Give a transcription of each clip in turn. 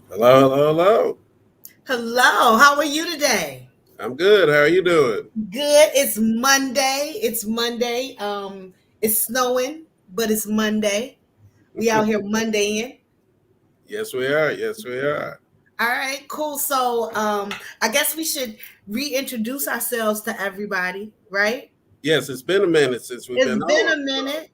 Hello, hello, hello. Hello, how are you today? I'm good. How are you doing? Good. It's Monday. It's Monday. It's snowing, but it's Monday. We out here Mondaying. Yes, we are. Yes, we are. All right, cool. So, I guess we should reintroduce ourselves to everybody, right? Yes, it's been a minute since we've It's been been on. a minute.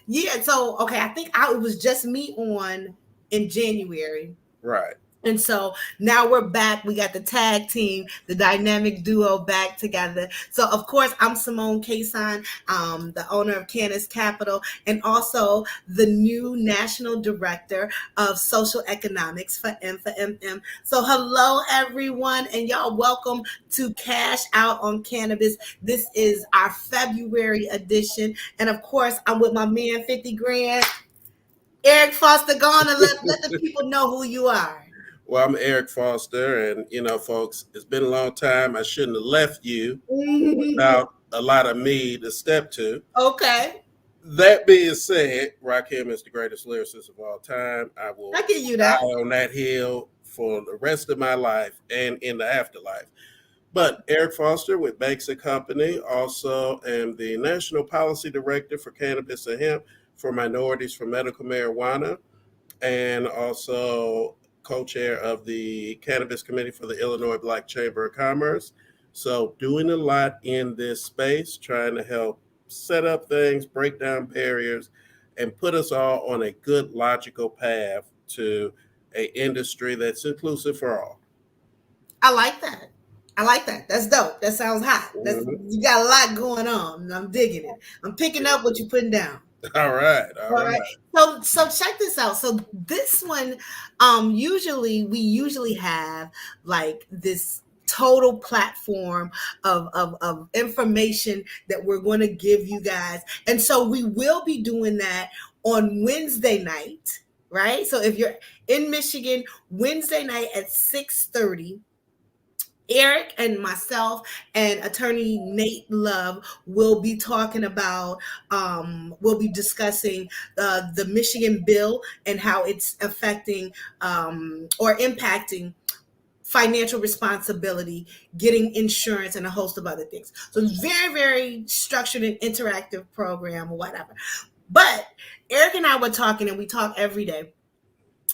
Yeah. So, okay, I think it was just me on in January. Right. And so now we're back. We got the tag team, the dynamic duo back together. So of course, I'm Simone Kason, the owner of Canis Capital, and also the new national director of social economics for M4MM. So hello everyone, and y'all welcome to Cash Out on Cannabis. This is our February edition, and of course, I'm with my man 50 Grand, Eric Foster. Gone and let the people know who you are. Well, I'm Eric Foster, and folks, it's been a long time. I shouldn't have left you without a lot of me to step to. Okay, That being said, Rakim is the greatest lyricist of all time. I I will give you die that. on that hill for the rest of my life and in the afterlife. But Eric Foster with Banks and Company, also am the National Policy Director for Cannabis and Hemp for Minorities for Medical Marijuana, and also co-chair of the Cannabis Committee for the Illinois Black Chamber of Commerce. So doing a lot in this space, trying to help set up things, break down barriers, and put us all on a good logical path to a industry that's inclusive for all. I like that. I like that. That's dope. That sounds hot. That's Mhm. you got a lot going on. And I'm digging it. I'm picking up what you're putting down. All right, all All right. right. So check this out. So this one, we usually have like this total platform of information that we're going to give you guys. And so we will be doing that on Wednesday night, right? So if you're in Michigan, Wednesday night at 6:30, Eric and myself and attorney Nate Love will be talking about, we'll be discussing the Michigan bill and how it's affecting or impacting financial responsibility, getting insurance, and a host of other things. So it's very, very structured and interactive program or whatever. But Eric and I were talking, and we talk every day,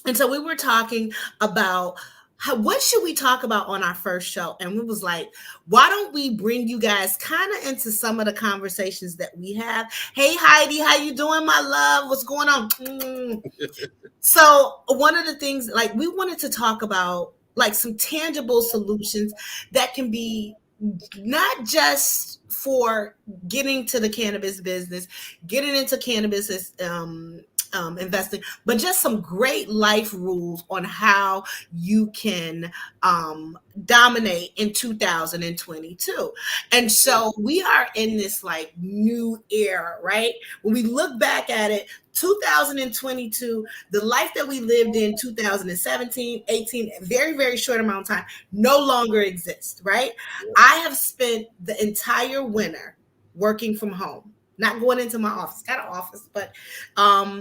and so we were talking about what should we talk about on our first show, and we was like, why don't we bring you guys kind of into some of the conversations that we have. Hey Heidi, how you doing, my love? What's going on? So one of the things, like, we wanted to talk about like some tangible solutions that can be not just for getting to the cannabis business, getting into cannabis is, investing, but just some great life rules on how you can dominate in 2022. And so we are in this like new era, right? When we look back at it, 2022, the life that we lived in 2017, 18, very, very short amount of time, no longer exists, right? I have spent the entire winter working from home, not going into my office. Got an office, but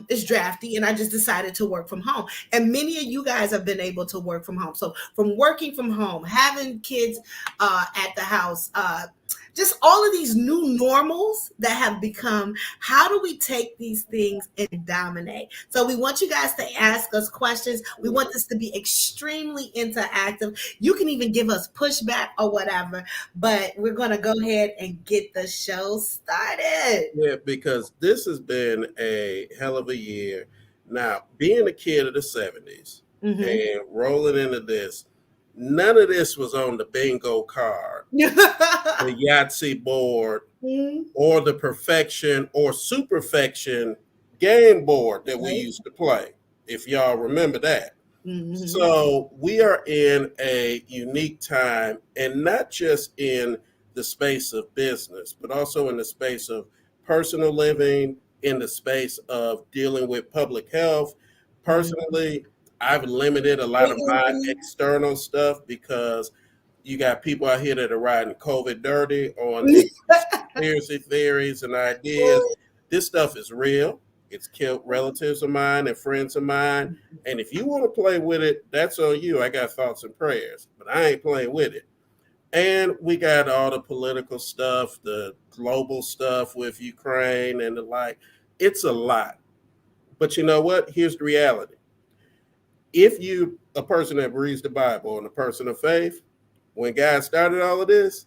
it's drafty, and I just decided to work from home. And many of you guys have been able to work from home. So from working from home, having kids at the house, just all of these new normals that have become, how do we take these things and dominate? So we want you guys to ask us questions. We want this to be extremely interactive. You can even give us pushback or whatever, but we're going to go ahead and get the show started. Yeah, because this has been a hell of a year. Now, being a kid of the 70s Mm-hmm. and rolling into this, none of this was on the bingo card, the Yahtzee board, or the perfection or superfection game board that we Right? used to play, if y'all remember that. Mm-hmm. So we are in a unique time, and not just in the space of business, but also in the space of personal living, in the space of dealing with public health. Mm-hmm. Personally, I've limited a lot Hey, of my Anthony. external stuff because you got people out here that are riding COVID dirty on these conspiracy theories and ideas. This stuff is real. It's killed relatives of mine and friends of mine. And if you want to play with it, that's on you. I got thoughts and prayers, but I ain't playing with it. And we got all the political stuff, the global stuff with Ukraine and the like. It's a lot. But you know what? Here's the reality. If you a person that reads the Bible and a person of faith, when God started all of this,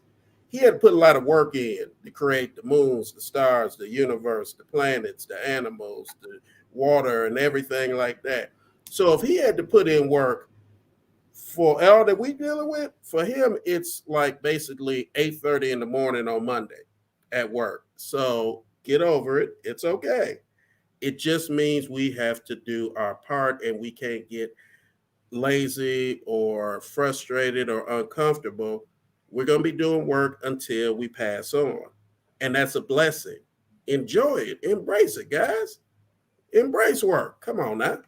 he had to put a lot of work in to create the moons, the stars, the universe, the planets, the animals, the water, and everything like that. So if he had to put in work for all that we dealing with, for him, it's like basically 8:30 in the morning on Monday at work. So get over it. It's okay. It just means we have to do our part and we can't get lazy or frustrated or uncomfortable. We're going to be doing work until we pass on. And that's a blessing. Enjoy it. Embrace it, guys. Embrace work. Come on now.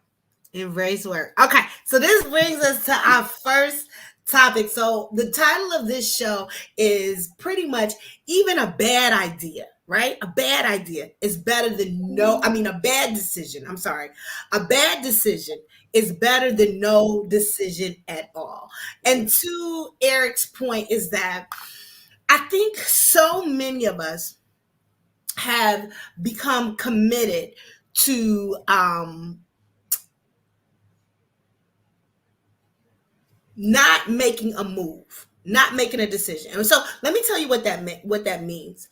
Embrace work. Okay, so this brings us to our first topic. So the title of this show is pretty much even a bad idea, right? A bad idea is better than no, I mean, a bad decision. I'm sorry. A bad decision is better than no decision at all. And to Eric's point is that I think so many of us have become committed to not making a move, not making a decision. And so let me tell you what that means.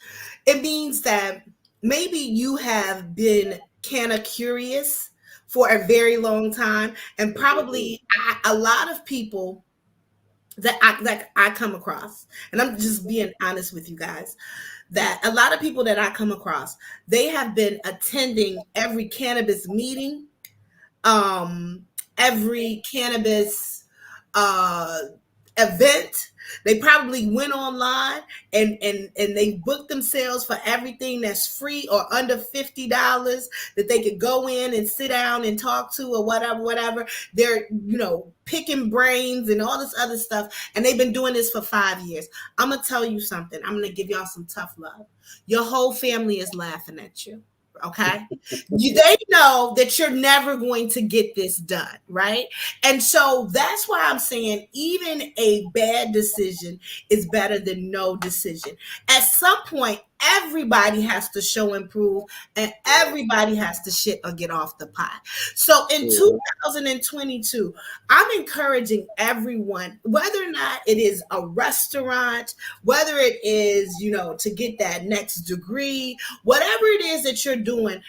It means that maybe you have been kind of curious for a very long time, and probably a lot of people that I come across, and I'm just being honest with you guys, that a lot of people that I come across, they have been attending every cannabis meeting, um, every cannabis uh, event. They probably went online and they booked themselves for everything that's free or under $50 that they could go in and sit down and talk to or whatever. They're, picking brains and all this other stuff. And they've been doing this for 5 years. I'm going to tell you something. I'm going to give y'all some tough love. Your whole family is laughing at you. Okay. They know that you're never going to get this done, right? And so that's why I'm saying even a bad decision is better than no decision. At some point, everybody has to show and prove, and everybody has to shit or get off the pot. So in 2022, I'm encouraging everyone, whether or not it is a restaurant, whether it is, to get that next degree, whatever it is that you're doing,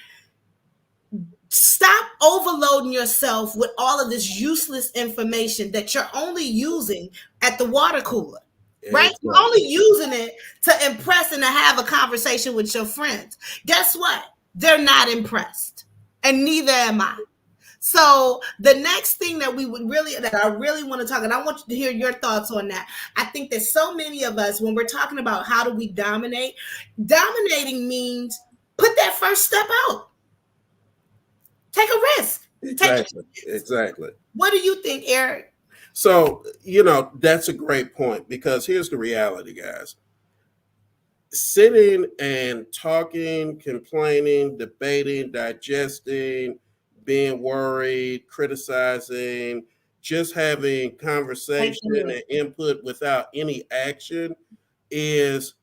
stop overloading yourself with all of this useless information that you're only using at the water cooler, right? Exactly. You're only using it to impress and to have a conversation with your friends. Guess what? They're not impressed, and neither am I. So the next thing that I really want to talk, and I want you to hear your thoughts on that. I think that so many of us, when we're talking about how do we dominate, dominating means put that first step out. Take a risk. Exactly. What do you think, Eric? So, that's a great point because here's the reality, guys. Sitting and talking, complaining, debating, digesting, being worried, criticizing, just having conversation and input without any action is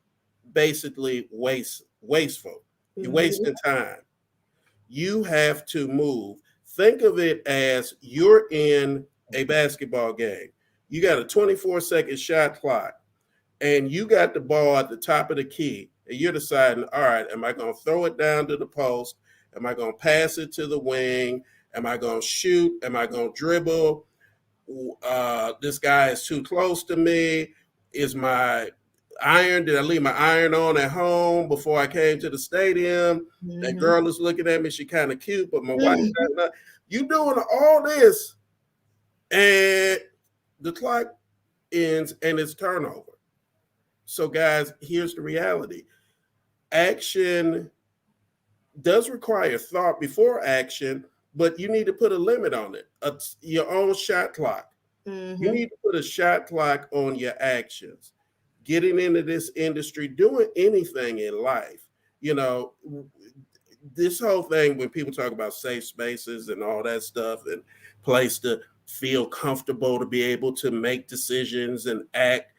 basically wasteful. You're wasting time. You have to move. Think of it as you're in a basketball game. You got a 24-second shot clock and you got the ball at the top of the key and you're deciding, all right, am I going to throw it down to the post? Am I going to pass it to the wing? Am I going to shoot? Am I going to dribble? This guy is too close to me. Is my iron, did I leave my iron on at home before I came to the stadium? That girl is looking at me. She kind of cute, but my wife, you doing all this and the clock ends and it's turnover. So guys, here's the reality. Action does require thought before action, but you need to put a limit on it. Your own shot clock. You need to put a shot clock on your actions. Getting into this industry, doing anything in life, this whole thing when people talk about safe spaces and all that stuff and place to feel comfortable to be able to make decisions and act.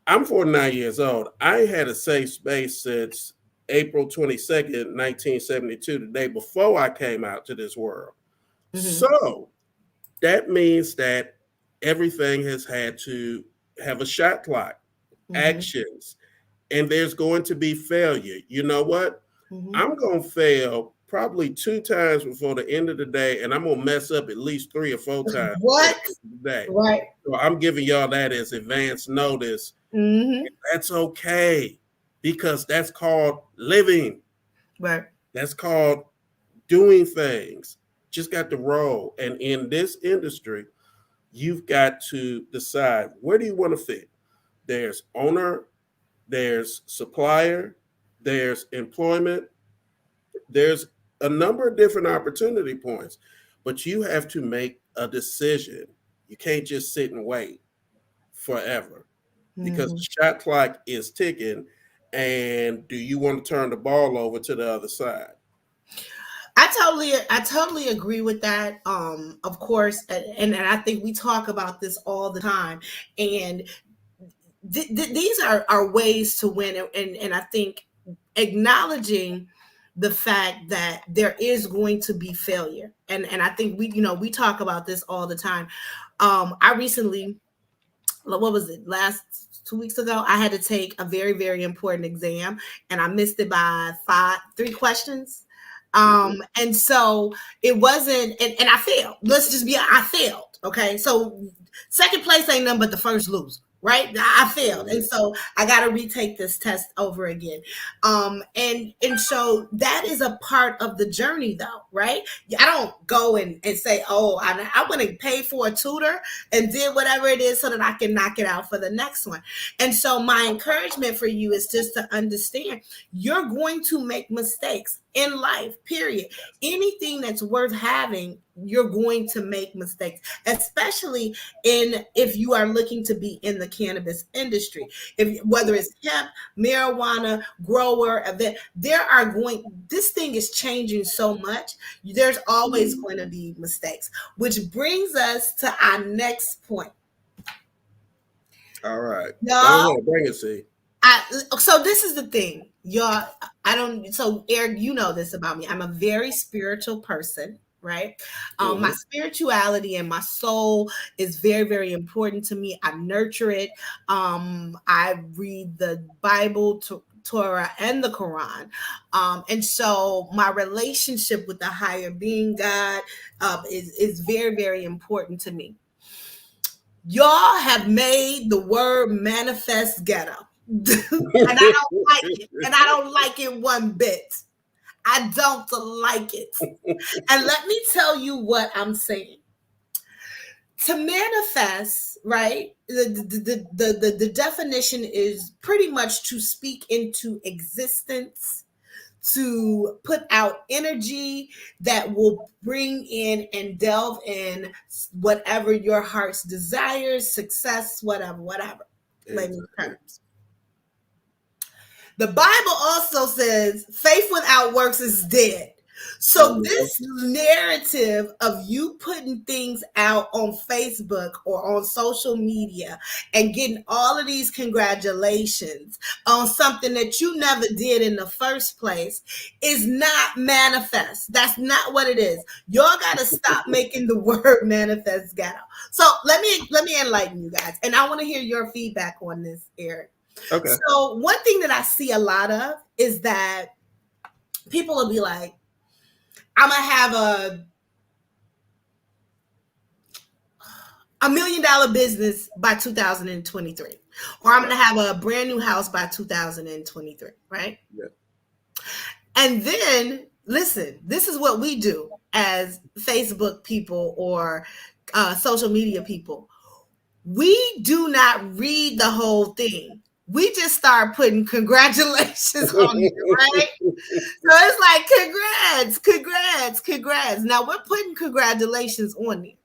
I'm 49 years old. I had a safe space since April 22nd, 1972, the day before I came out to this world. Mm-hmm. So that means that everything has had to have a shot clock, Mm-hmm. actions, and there's going to be failure. You know what? Mm-hmm. I'm going to fail probably 2 times before the end of the day, and I'm going to mess up at least 3 or 4 times before What? the end of the day. Right. So I'm giving y'all that as advance notice. Mm-hmm. That's okay because that's called living. Right. That's called doing things. Just got to roll. And in this industry, you've got to decide where do you want to fit. There's owner, there's supplier, there's employment, there's a number of different opportunity points, but you have to make a decision. You can't just sit and wait forever because Mm-hmm. the shot clock is ticking. And do you want to turn the ball over to the other side? I totally agree with that. Of course, and I think we talk about this all the time. And these are ways to win, and I think acknowledging the fact that there is going to be failure, and I think we talk about this all the time. I recently, what was it, last 2 weeks ago, I had to take a very, very important exam, and I missed it by 3 questions. Mhm. And so it wasn't, and I failed. Let's just be, I failed. Okay. So second place ain't nothing but the first loser, right? I failed. And Mhm. so I got to retake this test over again. And so that is a part of the journey though, right? I don't go and say, oh, I went and paid for a tutor and did whatever it is so that I can knock it out for the next one. And so my encouragement for you is just to understand you're going to make mistakes in life, period. Anything that's worth having, you're going to make mistakes, especially if you are looking to be in the cannabis industry. If whether it's hemp, marijuana, grower, event, this thing is changing so much. There's always going to be mistakes, which brings us to our next point. All right. Go Y'all, ahead. Bring it, see. so this is the thing, y'all. I don't. So Eric, you know this about me. I'm a very spiritual person, right? My Hmm. spirituality and my soul is very, very important to me. I nurture it. I read the Bible, Torah, and the Quran, and so my relationship with the higher being, God, is very, very important to me. Y'all have made the word manifest ghetto. And I don't like it. And I don't like it one bit. I don't like it. And let me tell you what I'm saying. To manifest, right? The definition is pretty much to speak into existence, to put out energy that will bring in and delve in whatever your heart's desires, success, whatever, layman's Exactly. terms. The Bible also says faith without works is dead. So Mhm. this narrative of you putting things out on Facebook or on social media and getting all of these congratulations on something that you never did in the first place is not manifest. That's not what it is. Y'all got to stop making the word manifest ghetto. So let me enlighten you guys, and I want to hear your feedback on this, Eric. Okay. So one thing that I see a lot of is that people will be like, I'm gonna have a $1 million business by 2023, or I'm Okay. gonna have a brand new house by 2023, right? Yeah. And then listen, this is what we do as Facebook people or social media people. We do not read the whole thing. We just start putting congratulations on there, right? So it's like congrats. Now we're putting congratulations on there.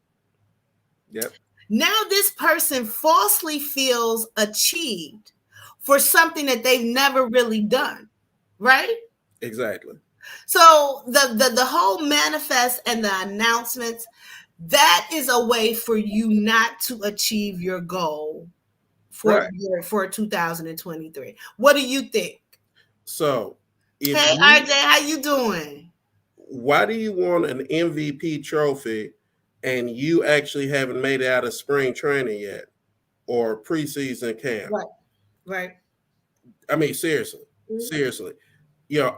Yep. Now this person falsely feels achieved for something that they've never really done, right? Exactly. So the whole manifest and the announcements, that is a way for you not to achieve your goal Right. for 2023. What do you think? So if Hey you, RJ, how you doing? why do you want an MVP trophy and you actually haven't made it out of spring training yet or preseason camp? Right, right. I mean, seriously, seriously.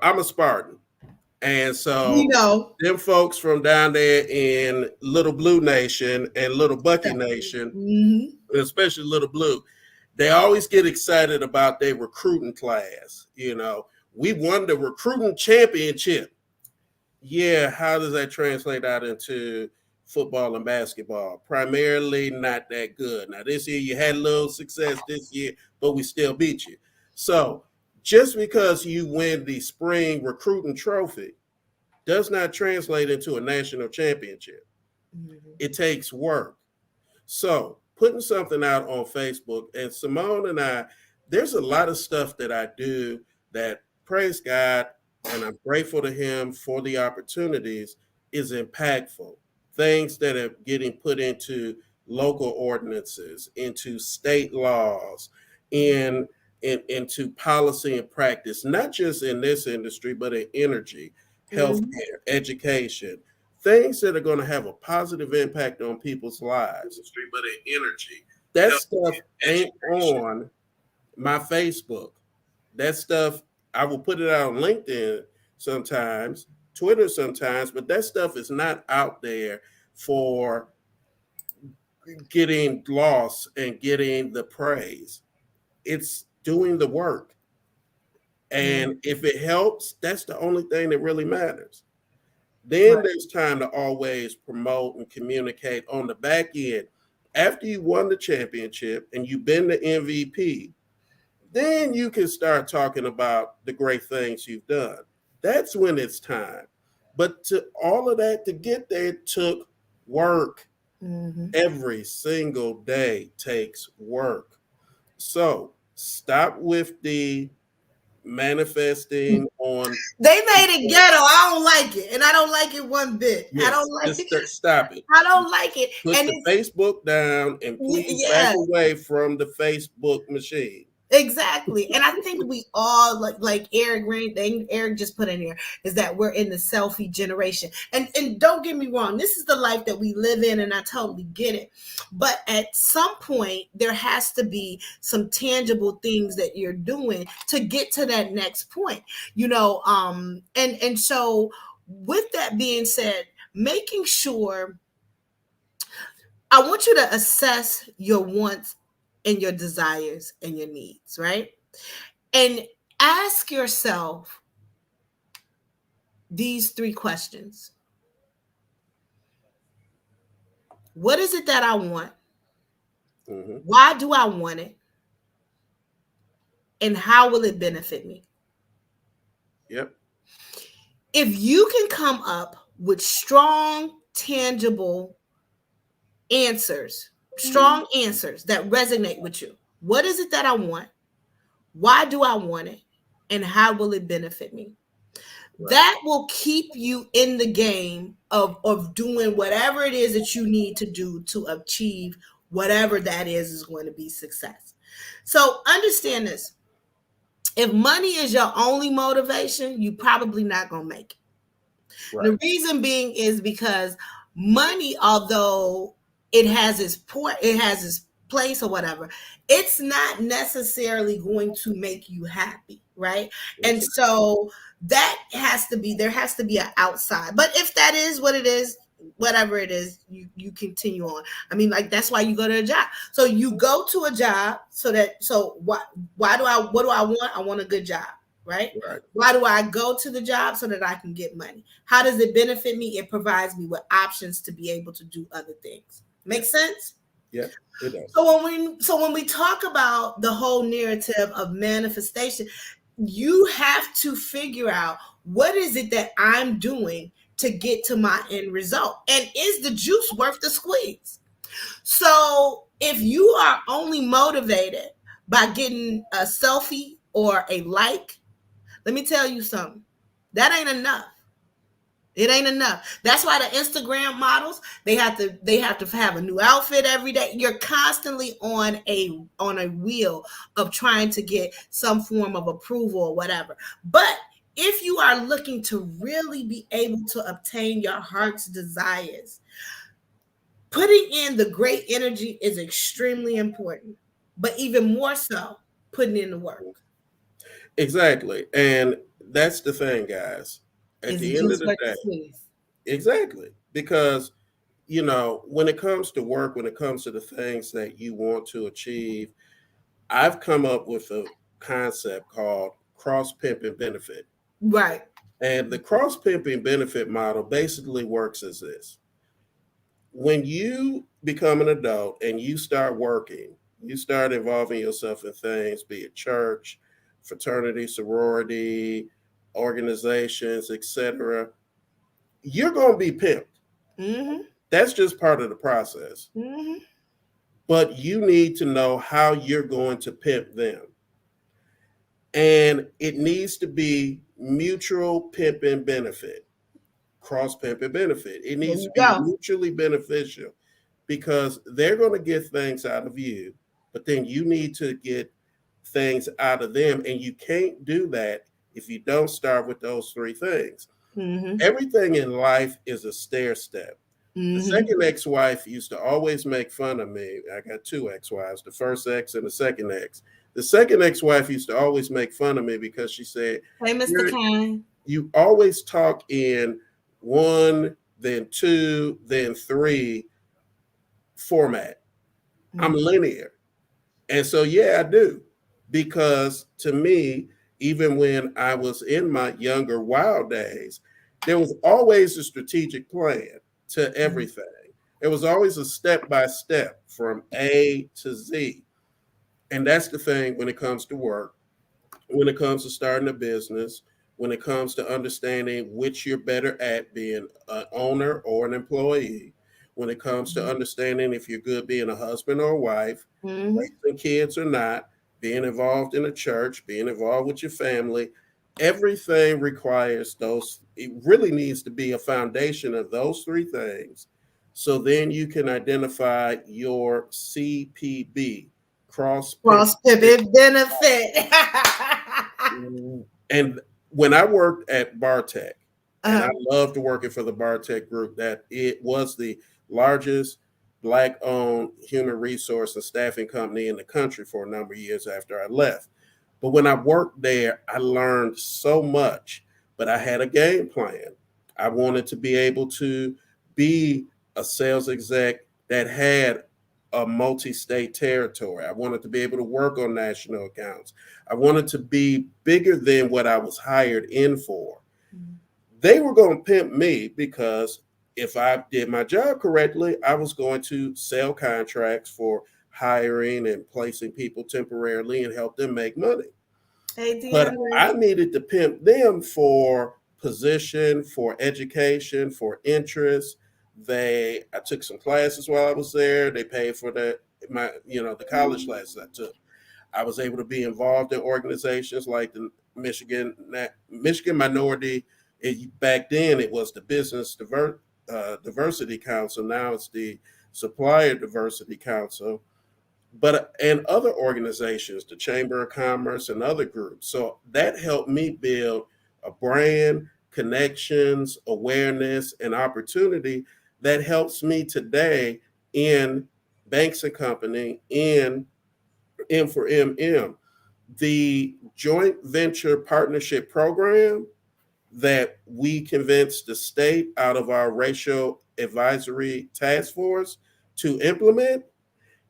I'm a Spartan. And We so know. them folks from down there in Little Blue Nation and Little Bucky Nation, Mm-hmm. especially Little Blue, they always get excited about their recruiting class. We won the recruiting championship. Yeah, how does that translate out into football and basketball? Primarily not that good. Now this year you had a little success this year, but we still beat you. So just because you win the spring recruiting trophy does not translate into a national championship. Mm-hmm. It takes work. So putting something out on Facebook, and Simone and I, there's a lot of stuff that I do that, praise God, and I'm grateful to him for the opportunities, is impactful. Things that are getting put into local ordinances, into state laws, into policy and practice, not just in this industry, but in energy, Mm-hmm. healthcare, education, things that are going to have a positive impact on people's lives. Industry, but in energy, That health, stuff ain't education. on my Facebook. That stuff, I will put it out on LinkedIn sometimes, Twitter sometimes, but that stuff is not out there for getting lost and getting the praise. It's doing the work. Mm-hmm. And if it helps, that's the only thing that really matters. Then Right. there's time to always promote and communicate on the back end. After you won the championship and you've been the MVP, then you can start talking about the great things you've done. That's when it's time. But to all of that to get there took work. Mm-hmm. Every single day takes work. So stop with the manifesting on. They made it ghetto. I don't like it, and I don't like it one bit. I don't Yes, like just it. stop it. I don't like it, Put and the it's Facebook down and please back yeah. away from the Facebook machine. Exactly. And I think we all like Eric Eric just put in here is that we're in the selfie generation. And don't get me wrong, this is the life that we live in and I totally get it. But at some point there has to be some tangible things that you're doing to get to that next point. And so with that being said, making sure I want you to assess your wants and your desires and your needs, right? And ask yourself these three questions. What is it that I want? Hmm. Why do I want it? And how will it benefit me? Yep. If you can come up with strong answers that resonate with you. What is it that I want? Why do I want it? And how will it benefit me? Right. That will keep you in the game of doing whatever it is that you need to do to achieve whatever that is going to be success. So understand this. If money is your only motivation, you probably not going to make it. Right. The reason being is because money, although it has its place or whatever, it's not necessarily going to make you happy, right? And Exactly. so there has to be an outside. But if that is what it is, whatever it is, you continue on. I mean, like that's why you go to a job. So you go to a job so what do I want? I want a good job, right? Right. Why do I go to the job? So that I can get money. How does it benefit me? It provides me with options to be able to do other things. Yeah. Make sense? Yeah. It does. So when we talk about the whole narrative of manifestation, you have to figure out what is it that I'm doing to get to my end result, and is the juice worth the squeeze? So if you are only motivated by getting a selfie or a like, let me tell you something. That ain't enough. It ain't enough. That's why the Instagram models, they have to have a new outfit every day. You're constantly on a wheel of trying to get some form of approval or whatever. But if you are looking to really be able to obtain your heart's desires, putting in the great energy is extremely important. But even more so, putting in the work. Exactly. And that's the thing, guys. At Is it the end of just the what day, it seems? exactly. Because, when it comes to work, when it comes to the things that you want to achieve, I've come up with a concept called cross pimping benefit. Right. And the cross pimping benefit model basically works as this: when you become an adult and you start working, you start involving yourself in things, be it church, fraternity, sorority, organizations, etc., you're going to be pimped. Mm-hmm. That's just part of the process. Mm-hmm. But you need to know how you're going to pimp them. And it needs to be mutual pimping benefit, cross pimping benefit. It There needs to you be go. mutually beneficial because they're going to get things out of you, but then you need to get things out of them. And you can't do that if you don't start with those three things. Mm-hmm. Everything in life is a stair step. The Mm-hmm. second ex wife used to always make fun of me. I got two ex wives, the first ex and the second ex. The second ex wife used to always make fun of me because she said, Hey, Mr. "You're, Kane. you always talk in one, then two, then three format. I'm Mm-hmm. linear." And so, yeah, I do. Because to me, even when I was in my younger wild days, there was always a strategic plan to everything. There was always a step by step from A to Z. And that's the thing when it comes to work, when it comes to starting a business, when it comes to understanding which you're better at, being an owner or an employee, when it comes to understanding if you're good being a husband or a wife, Mm-hmm. raising kids or not, being involved in a church, being involved with your family, everything requires those. It really needs to be a foundation of those three things. So then you can identify your CPB, cross pivot. Cross pivot benefit. And when I worked at Bartech, and I uh, loved working for the Bartech group, that it was the largest black owned human resource and staffing company in the country for a number of years after I left. But when I worked there, I learned so much, but I had a game plan. I wanted to be able to be a sales exec that had a multi state territory. I wanted to be able to work on national accounts. I wanted to be bigger than what I was hired in for. They were going to pimp me because if I did my job correctly, I was going to sell contracts for hiring and placing people temporarily and help them make money. hey, But DeAndre. I needed to pimp them for position, for education, for interest. I took some classes while I was there. They paid for the college classes I took. I was able to be involved in organizations like the Michigan Minority. Back then, it was the Diversity Council. Now it's the Supplier Diversity Council, but and other organizations, the Chamber of Commerce and other groups. So that helped me build a brand, connections, awareness, and opportunity that helps me today in Banks and Company, in M4MM. The joint venture partnership program that we convinced the state out of our racial advisory task force to implement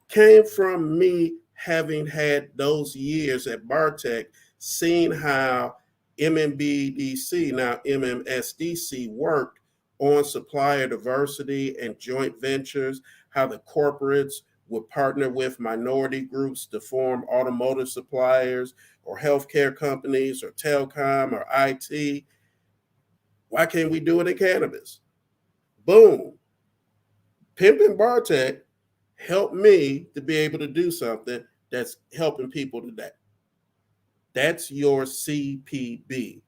came from me having had those years at Bartech, seeing how MMBDC, now MMSDC, worked on supplier diversity and joint ventures, how the corporates would partner with minority groups to form automotive suppliers or healthcare companies or telecom or IT. Why can't we do it in cannabis? Boom. Pimping Bartech helped me to be able to do something that's helping people today. That's your CPB,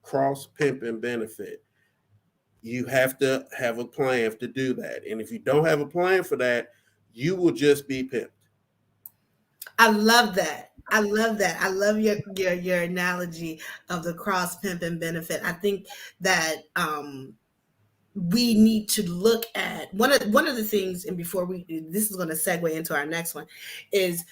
cross pimping benefit. You have to have a plan to do that. And if you don't have a plan for that, you will just be pimped. I love that. I love that. I love your analogy of the cross pimp and benefit. I think that we need to look at one of the things, and before we, this is going to segue into our next one, is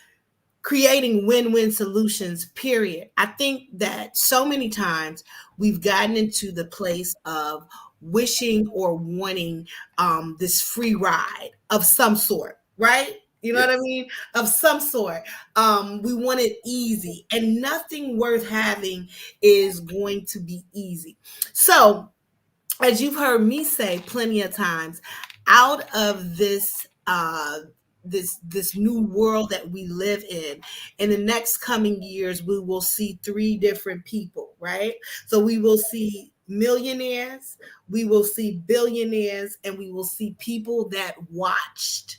creating win-win solutions, period. I think that so many times we've gotten into the place of wishing or wanting this free ride of some sort, right? You know what I Yes. mean? Of some sort. We want it easy, and nothing worth having is going to be easy. So, as you've heard me say plenty of times, out of this new world that we live in the next coming years, we will see three different people, right? So we will see millionaires, we will see billionaires, and we will see people that watched,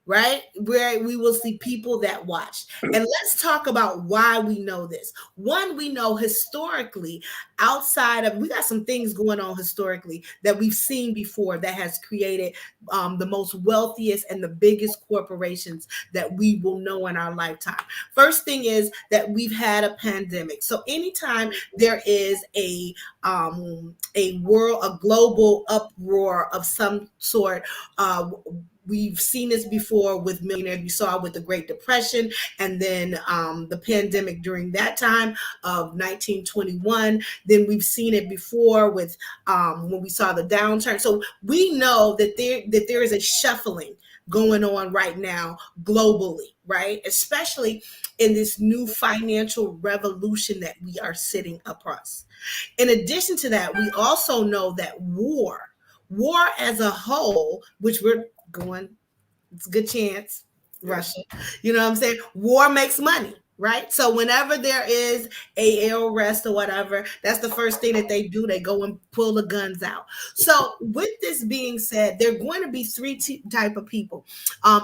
right? Where we will see people that watch. And let's talk about why we know this. One, we know historically, outside of, we got some things going on historically that we've seen before that has created the most wealthiest and the biggest corporations that we will know in our lifetime. First thing is that we've had a pandemic. So anytime there is a world, a global uproar of some sort, we've seen this before with millionaires. We saw it with the Great Depression, and then the pandemic during that time of 1921. Then we've seen it before with when we saw the downturn. So we know that there is a shuffling going on right now globally, right? Especially in this new financial revolution that we are sitting across. In addition to that, we also know that war as a whole, which we're going, it's a good chance, Yes. Russia. You know what I'm saying? War makes money, right? So whenever there is a air arrest or whatever, that's the first thing that they do. They go and pull the guns out. So with this being said, there are going to be three type of people.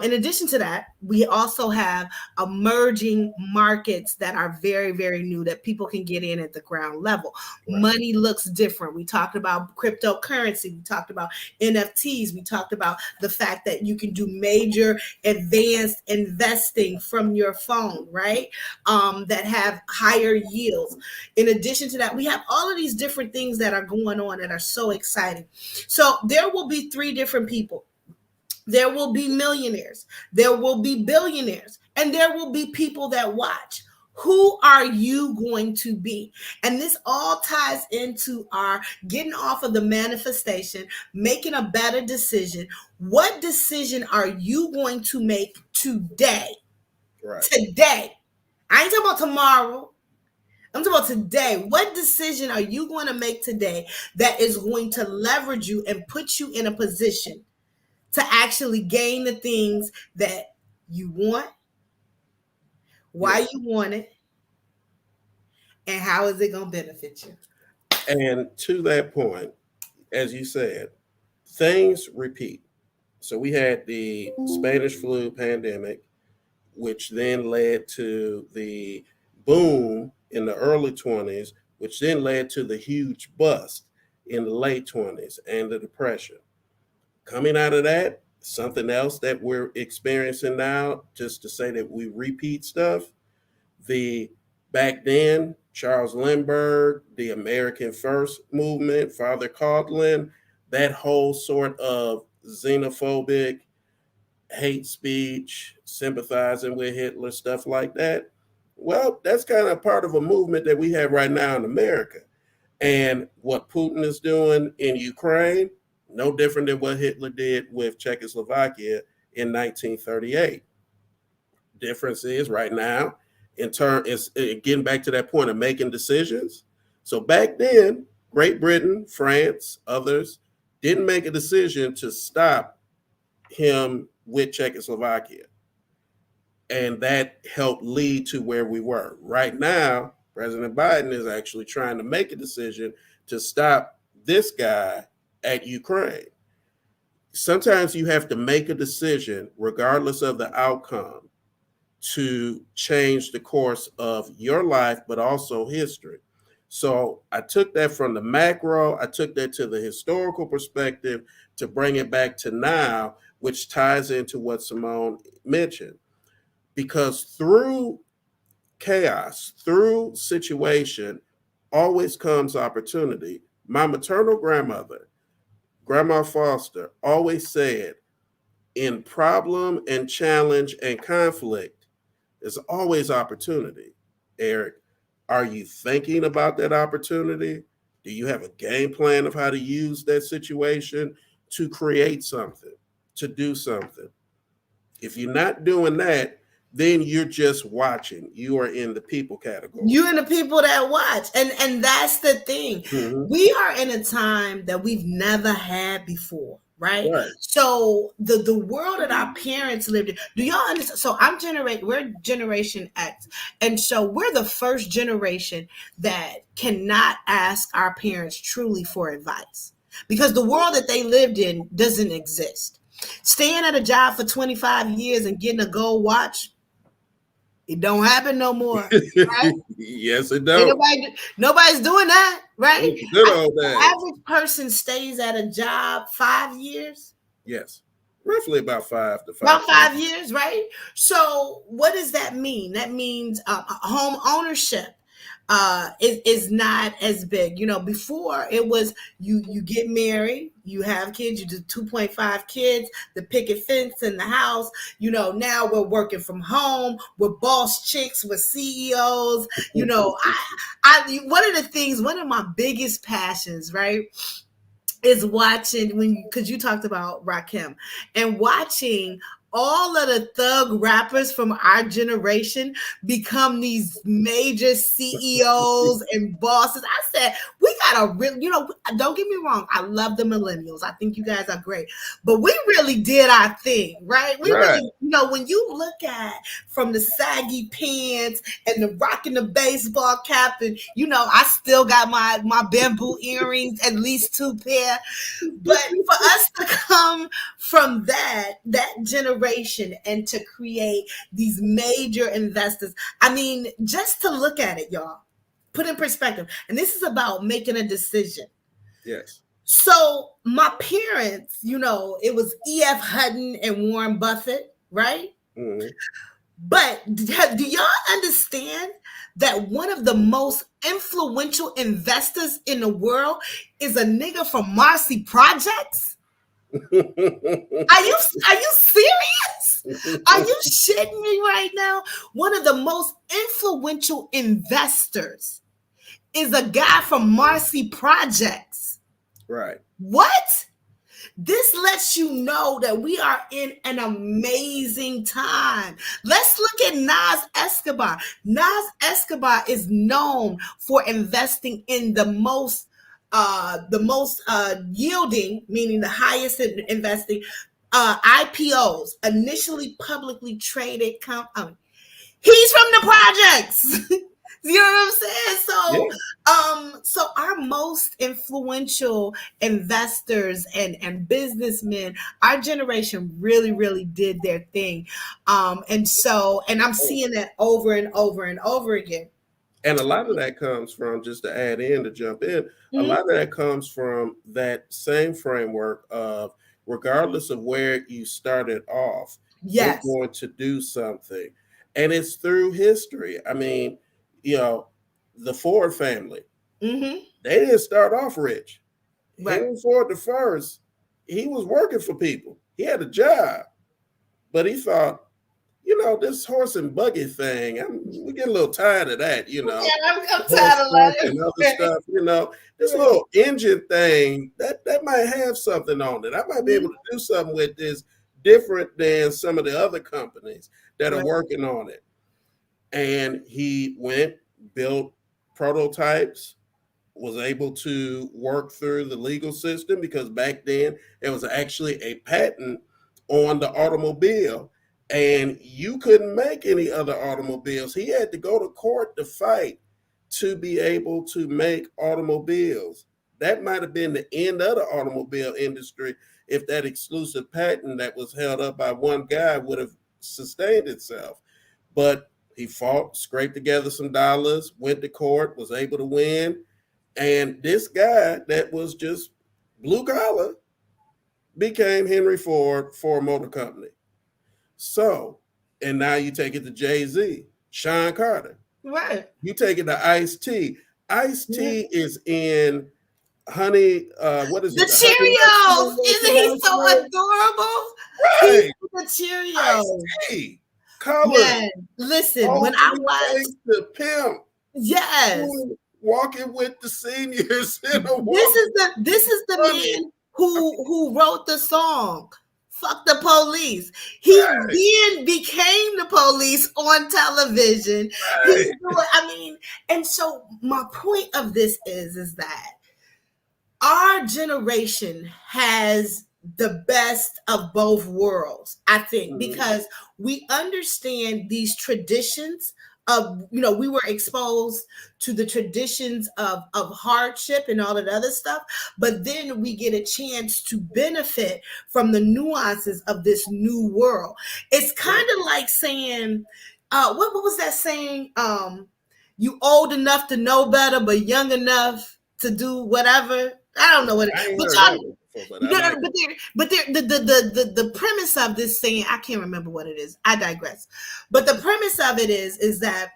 In addition to that, we also have emerging markets that are very, very new that people can get in at the ground level. Right. Money looks different. We talked about cryptocurrency. We talked about NFTs. We talked about the fact that you can do major advanced investing from your phone, right? That have higher yields. In addition to that, we have all of these different things that are going on that are so exciting. So there will be three different people. There will be millionaires, there will be billionaires, and there will be people that watch. Who are you going to be? And this all ties into our getting off of the manifestation, making a better decision. What decision are you going to make today? Right. Today. I ain't talking about tomorrow. I'm talking about today. What decision are you going to make today that is going to leverage you and put you in a position to actually gain the things that you want, why Yes. you want it, and how is it going to benefit you? And to that point, as you said, things repeat. So we had the Spanish flu pandemic, which then led to the boom in the early 20s, which then led to the huge bust in the late 20s and the depression. Coming out of that, something else that we're experiencing now, just to say that we repeat stuff, the back then, Charles Lindbergh, the American First movement, Father Coughlin, that whole sort of xenophobic hate speech, sympathizing with Hitler, stuff like that. Well, that's kind of part of a movement that we have right now in America. And what Putin is doing in Ukraine, no different than what Hitler did with Czechoslovakia in 1938. Difference is right now, in turn, is getting back to that point of making decisions. So back then, Great Britain, France, others didn't make a decision to stop him with Czechoslovakia. And that helped lead to where we were. Right now, President Biden is actually trying to make a decision to stop this guy at Ukraine. Sometimes you have to make a decision, regardless of the outcome, to change the course of your life, but also history. So I took that from the macro, I took that to the historical perspective to bring it back to now, which ties into what Simone mentioned. Because through chaos, through situation, always comes opportunity. My maternal grandmother, Grandma Foster, always said, in problem and challenge and conflict, there's always opportunity. Eric, are you thinking about that opportunity? Do you have a game plan of how to use that situation to create something, to do something? If you're not doing that, then you're just watching. You are in the people category. You and the people that watch. And that's the thing. Mm-hmm. We are in a time that we've never had before, right? Right. So the world that our parents lived in, do y'all understand? So we're generation X. And so we're the first generation that cannot ask our parents truly for advice. Because the world that they lived in doesn't exist. Staying at a job for 25 years and getting a gold watch, it don't happen no more. Right? Yes, it Ain't don't. nobody's doing that, right? It's the good I old think the days. average person stays at a job 5 years. Yes, roughly about 5 to 5. About 5 years, right? So what does that mean? That means home ownership is not as big. You know, before it was you get married, you have kids, you do 2.5 kids, the picket fence in the house. You know, now we're working from home, we're boss chicks, we're CEOs. You know, one of the things, one of my biggest passions, right, is watching when, because you talked about Rakim, and watching all of the thug rappers from our generation become these major CEOs and bosses. I said, we got a real, you know, don't get me wrong, I love the millennials. I think you guys are great. But we really did our thing, right? We Right. really, you know, when you look at from the saggy pants and the rocking the baseball cap, and you know, I still got my bamboo earrings, at least 2 pair. But for us to come from that generation and to create these major investors, I mean, just to look at it, y'all, put in perspective. And this is about making a decision. Yes. So my parents, you know, it was E.F. Hutton and Warren Buffett, right? Mm-hmm. But do y'all understand that one of the most influential investors in the world is a nigga from Marcy Projects? Are you serious? Are you shitting me right now? One of the most influential investors is a guy from Marcy Projects. Right. What? This lets you know that we are in an amazing time. Let's look at Nas Escobar. Nas Escobar is known for investing in the most yielding, meaning the highest in investing IPOs, initially publicly traded company. He's from the projects. You know what I'm saying? Yeah. So our most influential investors and businessmen, our generation really did their thing. And I'm seeing that over and over and over again. And a lot of that comes from, just to add in, to jump in, a Mhm. lot of that comes from that same framework of, regardless of where you started off, we're Yes. going to do something. And it's through history. I mean, you know, the Ford family, Hmm. they didn't start off rich. Right. Henry Ford the first, he was working for people. He had a job, but he thought, this horse and buggy thing, we get a little tired of that, Yeah, I'm horse tired of stuff letting. and other stuff, this Right. little engine thing, that might have something on it. I might be able to do something with this different than some of the other companies that are Right. working on it. And he went, built prototypes, was able to work through the legal system, because back then there was actually a patent on the automobile, and you couldn't make any other automobiles. He had to go to court to fight to be able to make automobiles. That might have been the end of the automobile industry if that exclusive patent that was held up by one guy would have sustained itself. But He fought, scraped together some dollars, went to court, was able to win. And this guy that was just blue collar became Henry Ford Motor Company. So, and now you take it to Jay-Z, Sean Carter. Right. You take it to Ice T. Ice Yeah. T is in honey, what is The it? The honey Cheerios. nut Isn't he so commercial? adorable? He's Right. the Ice Cheerios. T. Color. Man, listen, when Old I watch, face the pimp. yes, Walking with the seniors in a this walk. is the Honey. man who wrote the song "Fuck the Police." He Right. then became the police on television. He's Right. doing, I mean, and so my point of this is that our generation has the best of both worlds, I think, Mhm. because we understand these traditions of, we were exposed to the traditions of hardship and all that other stuff, but then we get a chance to benefit from the nuances of this new world. It's kind of like saying, what was that saying? You old enough to know better, but young enough to do whatever. I don't know what, I ain't but heard y'all, that one before, but I no, no, like no, it. but the premise of this saying, I can't remember what it is. I digress. But the premise of it is that,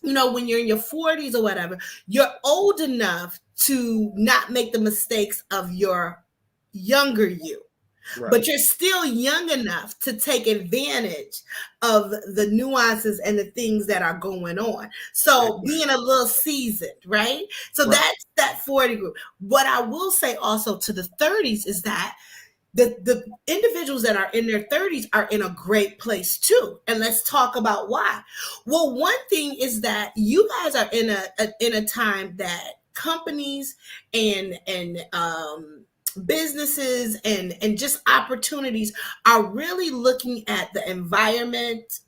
when you're in your 40s or whatever, you're old enough to not make the mistakes of your younger you, but Right. you're still young enough to take advantage of the nuances and the things that are going on. So Exactly. being a little seasoned, right? So Right. that's that 40 group. What I will say also to the 30s is that the individuals that are in their 30s are in a great place too, and let's talk about why. Well, one thing is that you guys are in a time that companies and businesses and just opportunities are really looking at the environment,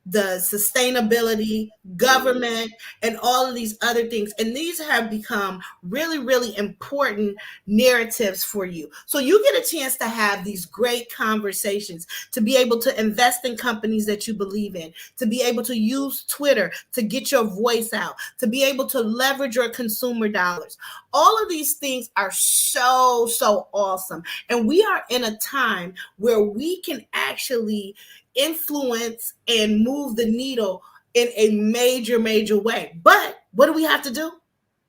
the sustainability, Mhm. government, and all of these other things. And these have become really, really important narratives for you. So you get a chance to have these great conversations, to be able to invest in companies that you believe in, to be able to use Twitter to get your voice out, to be able to leverage your consumer dollars. All of these things are so, so awesome. And we are in a time where we can actually influence and move the needle in a major, major way. But what do we have to do?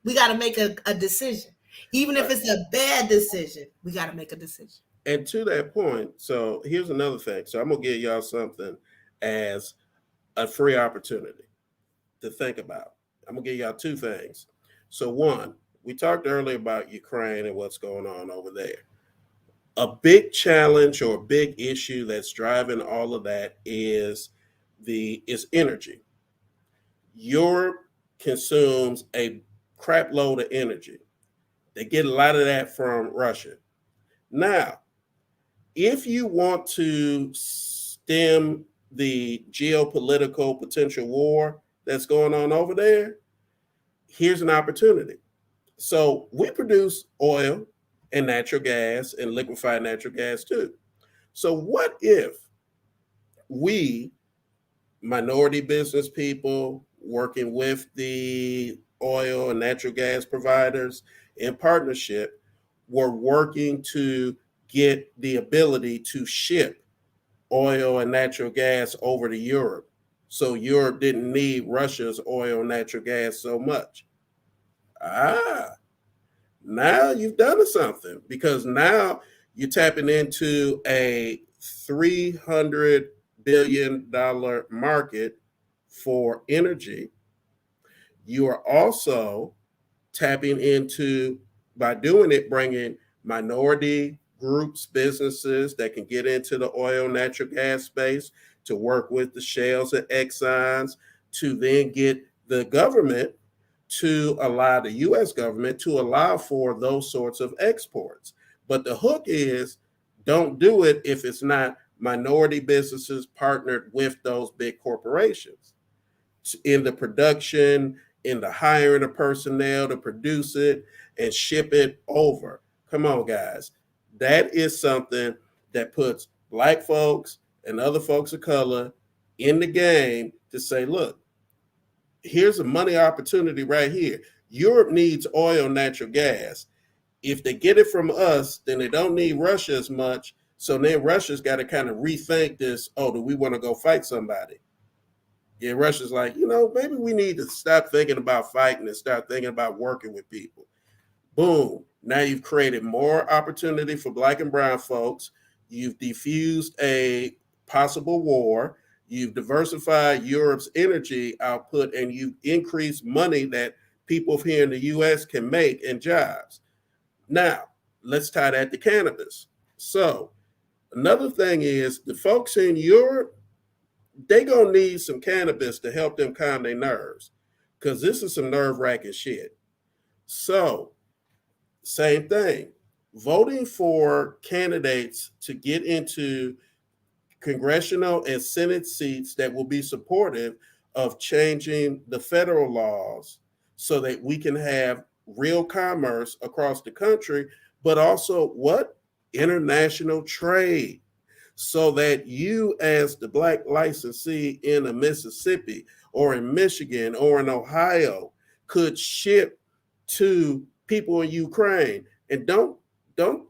We got to make a decision. Even if Right. it's a bad decision, we got to make a decision. And to that point, so here's another thing. So I'm gonna give y'all something as a free opportunity to think about. I'm gonna give y'all two things. So one, we talked earlier about Ukraine and what's going on over there. A big challenge or a big issue that's driving all of that is energy. Europe consumes a crap load of energy. They get a lot of that from Russia. Now, if you want to stem the geopolitical potential war that's going on over there, here's an opportunity. So we produce oil and natural gas and liquefied natural gas too. So what if we, minority business people working with the oil and natural gas providers in partnership, were working to get the ability to ship oil and natural gas over to Europe, so Europe didn't need Russia's oil and natural gas so much? Ah, now you've done something, because now you're tapping into a $300 billion market for energy. You are also tapping into, by doing it, bringing minority groups, businesses that can get into the oil, natural gas space to work with the Shells and Exxons, to then get the government to allow the US government to allow for those sorts of exports. But the hook is, don't do it if it's not minority businesses partnered with those big corporations in the production, in the hiring of personnel to produce it and ship it over. Come on, guys. That is something that puts Black folks and other folks of color in the game to say, look, here's a money opportunity right here. Europe needs oil and natural gas. If they get it from us, then they don't need Russia as much. So then Russia's got to kind of rethink this. Oh, do we want to go fight somebody? Yeah, Russia's like, maybe we need to stop thinking about fighting and start thinking about working with people. Boom. Now you've created more opportunity for black and brown folks. You've diffused a possible war. You've diversified Europe's energy output, and you've increased money that people here in the US can make and jobs. Now, let's tie that to cannabis. So, another thing is the folks in Europe, they gonna need some cannabis to help them calm their nerves, because this is some nerve-wracking shit. So, same thing. Voting for candidates to get into congressional and Senate seats that will be supportive of changing the federal laws so that we can have real commerce across the country, but also what? International trade. So that you, as the black licensee in a Mississippi or in Michigan or in Ohio, could ship to people in Ukraine. And don't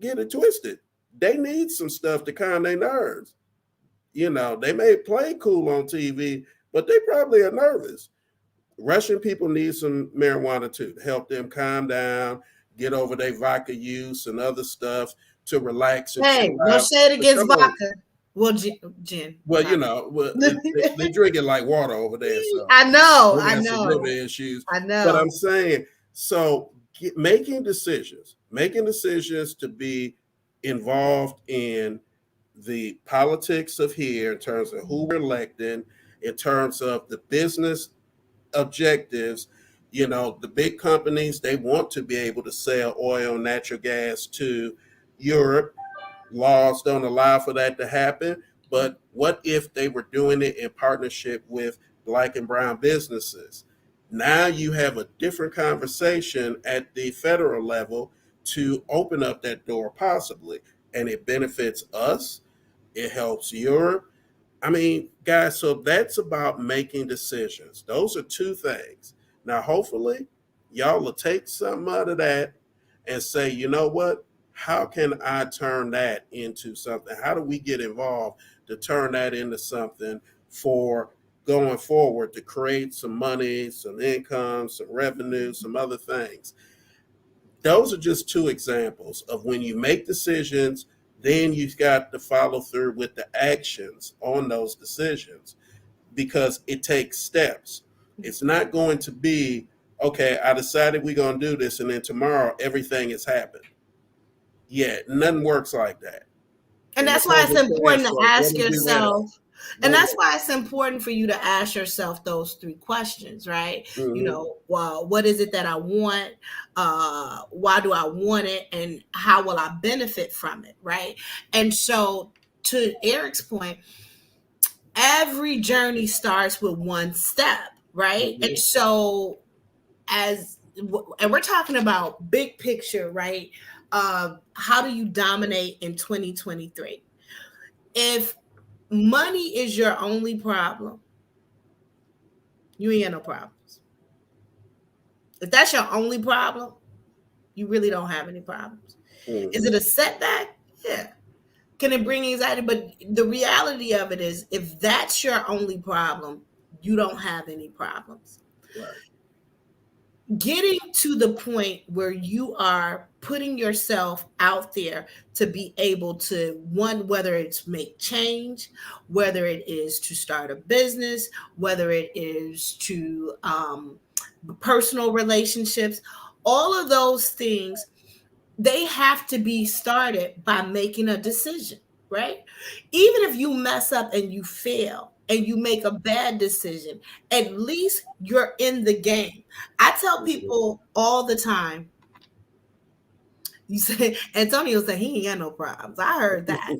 get it twisted. They need some stuff to calm their nerves. They may play cool on TV, but they probably are nervous. Russian people need some marijuana too to help them calm down, get over their vodka use and other stuff to relax and chill Hey, no out. shade But against come on. vodka. Well, gin. Well, Vodka. they drink it like water over there, so I know, they I got some liver know, issues. I But know. I'm saying, so making decisions to be involved in the politics of here in terms of who we're electing, in terms of the business objectives. The big companies, they want to be able to sell oil and natural gas to Europe. Laws don't allow for that to happen. But what if they were doing it in partnership with black and brown businesses? Now you have a different conversation at the federal level to open up that door possibly. And it benefits us, it helps Europe. I mean, guys, so that's about making decisions. Those are two things. Now, hopefully, y'all will take something out of that and say, you know what? How can I turn that into something? How do we get involved to turn that into something for going forward to create some money, some income, some revenue, some other things? Those are just two examples of when you make decisions, then you've got to follow through with the actions on those decisions because it takes steps. It's not going to be, okay, I decided we're going to do this, and then tomorrow everything has happened. Yeah, nothing works like that. And And the that's why it's public important fans to are going ask to be red yourself. off. And Go that's ahead. why it's important for you to ask yourself those three questions, right? Mm-hmm. Well, what is it that I want? Why do I want it? And how will I benefit from it, right? And so, to Eric's point, every journey starts with one step, right? And Mm-hmm. so, and we're talking about big picture, right? How do you dominate in 2023? If money is your only problem, you ain't got no problems. If that's your only problem, you really don't have any problems. Is Mm-hmm. it a setback? Yeah. Can it bring anxiety? But the reality of it is, if that's your only problem, you don't have any problems. Right. Getting to the point where you are putting yourself out there to be able to, one, whether it's make change, whether it is to start a business, whether it is to personal relationships, all of those things, they have to be started by making a decision, right? Even if you mess up and you fail and you make a bad decision, at least you're in the game. I tell Mm-hmm. people all the time, you say, Antonio said he ain't got no problems. I heard that.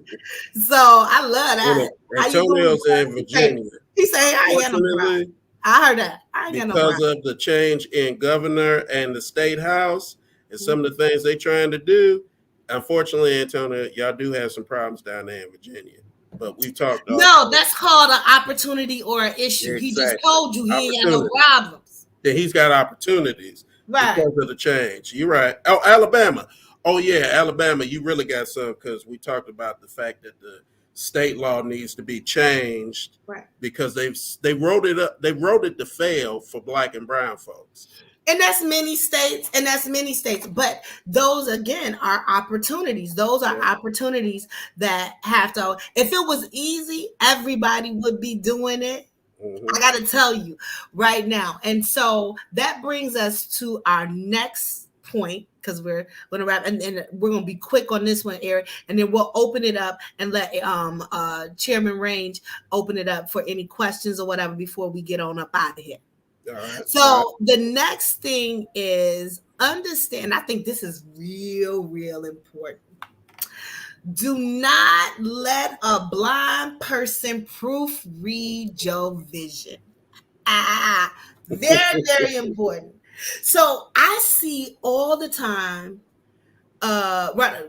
So I love that. How you doing, Antonio's in brother? Virginia. He say I ain't got no problem. Unfortunately, I heard that. I ain't got no because problem. of the change in governor and the state house and some of the things they trying to do, unfortunately, Antonio, y'all do have some problems down there in Virginia. but we talked all No, that's called an opportunity or an issue. He just exactly told you he ain't got no opportunity. problems. That he's got opportunities Right. because of the change. You're right. Oh, Alabama. Oh yeah, Alabama. You really got some because we talked about the fact that the state law needs to be changed Right. because they wrote it up. They wrote it to fail for Black and brown folks. And that's many states, and that's many states. But those again are opportunities. Those are Yeah. opportunities that have to. If it was easy, everybody would be doing it. I got to tell you right now. And so that brings us to our next point because we're going to wrap and we're going to be quick on this one, Eric, and then we'll open it up and let Chairman Range open it up for any questions or whatever before we get on up out of here. All right. So the next thing is understand. I think this is real important. Do not let a blind person proofread your vision. Very important. So I see all the time, right.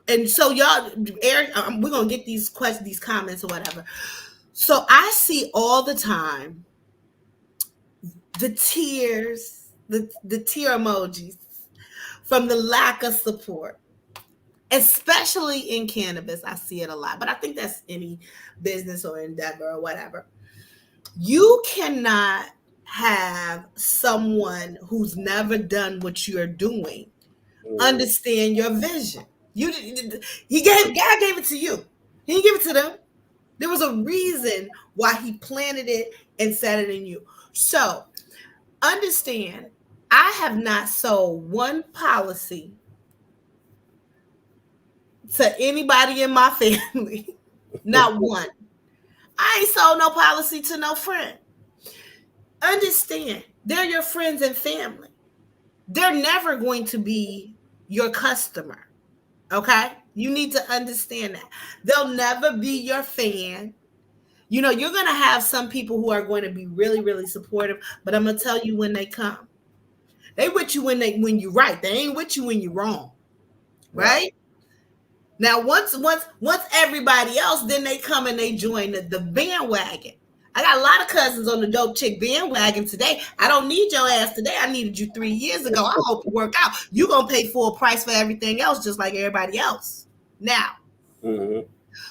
And so y'all, Eric, we're gonna get these questions, these comments, or whatever. So I see all the time the tears, the tear emojis from the lack of support, especially in cannabis. I see it a lot, but I think that's any business or endeavor or whatever. You cannot have someone who's never done what you're doing understand your vision. God gave it to you. He didn't give it to them. There was a reason why he planted it and set it in you. So understand, I have not sold one policy to anybody in my family. Not one. I ain't sold no policy to no friend. Understand, they're your friends and family. They're never going to be your customer. Okay? You need to understand that. They'll never be your fan. You know, you're going to have some people who are going to be really supportive, but I'm going to tell you when they come. They with you when you're right. They ain't with you when you're wrong. Right? Now, once everybody else, then they come and they join the bandwagon. I got a lot of cousins on the dope chick bandwagon today. I don't need your ass today. I needed you 3 years ago. I hope you work out. You're going to pay full price for everything else, just like everybody else. Now,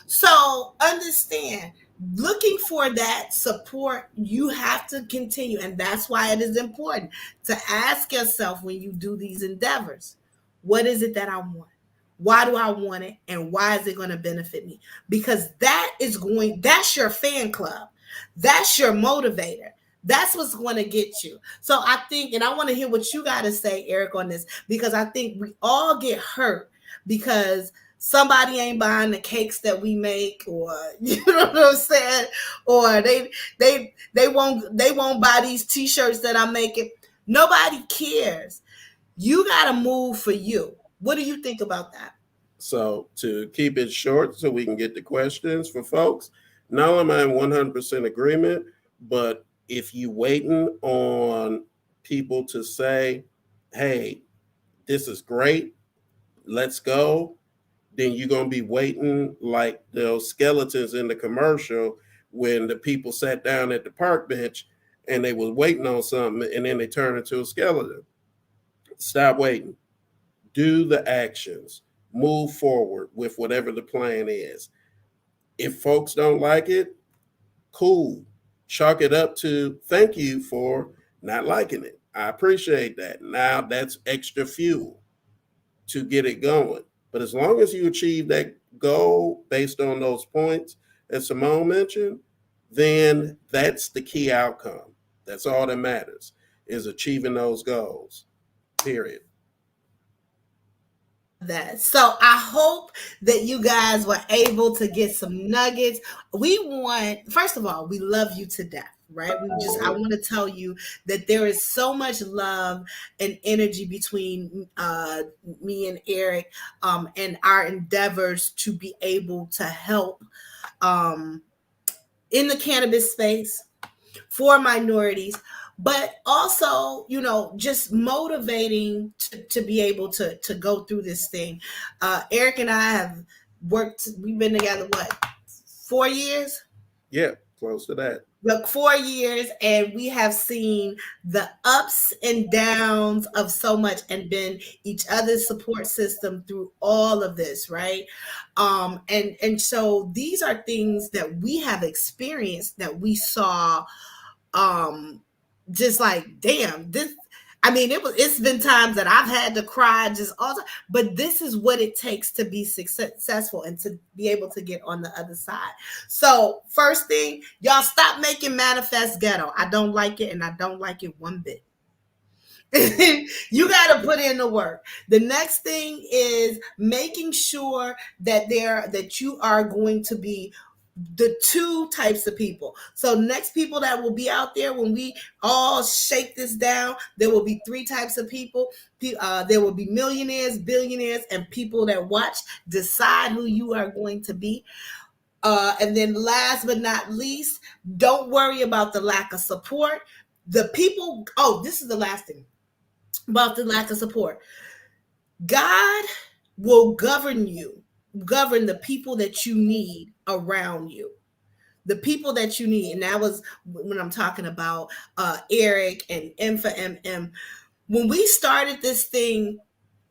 so understand, looking for that support, you have to continue. And that's why it is important to ask yourself when you do these endeavors, what is it that I want? Why do I want it? And why is it going to benefit me? Because that's your fan club. That's your motivator. That's what's going to get you. So I think, and I want to hear what you got to say, Eric, on this, because I think we all get hurt because somebody ain't buying the cakes that we make, or you know what I'm saying, or they won't buy these t-shirts that I'm making. Nobody cares. You got to move for you. What do you think about that? So to keep it short so we can get the questions for folks, not only am I in 100% agreement, but if you waiting on people to say, hey, this is great, let's go, then you're going to be waiting like those skeletons in the commercial when the people sat down at the park bench and they was waiting on something and then they turn into a skeleton. Stop waiting. Do the actions. Move forward with whatever the plan is. If folks don't like it, cool. Chalk it up to thank you for not liking it. I appreciate that. Now that's extra fuel to get it going. But as long as you achieve that goal based on those points, as Simone mentioned, then that's the key outcome. That's all that matters, is achieving those goals, period. That. So I hope that you guys were able to get some nuggets. First of all, we love you to death, right? I want to tell you that there is so much love and energy between me and Eric, and our endeavors to be able to help in the cannabis space for minorities, but also, you know, just motivating to be able to go through this thing. Eric and I have we've been together, 4 years. Yeah, close to that. Look, 4 years, and we have seen the ups and downs of so much and been each other's support system through all of this, right? And so these are things that we have experienced, that we saw, um just like, damn, this, I mean, it's been times that I've had to cry just all the time, but this is what it takes to be successful and to be able to get on the other side. So first thing, y'all, stop making manifest ghetto. I don't like it, and I don't like it one bit. You got to put in the work. The next thing is making sure that you are going to be the two types of people. So next people that will be out there when we all shake this down, there will be three types of people. There will be millionaires, billionaires, and people that watch. Decide who you are going to be. And then last but not least, don't worry about the lack of support. The people, oh, this is the last thing about the lack of support. God will govern you, govern the people that you need around you. The people that you need. And that was when I'm talking about Eric and M for MM. When we started this thing,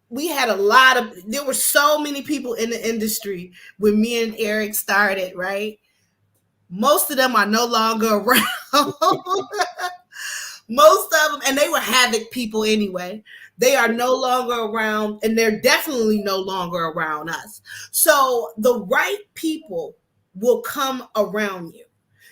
we had there were so many people in the industry when me and Eric started, right? Most of them are no longer around. Most of them, and they were havoc people anyway. They are no longer around, and they're definitely no longer around us. So the right people will come around you.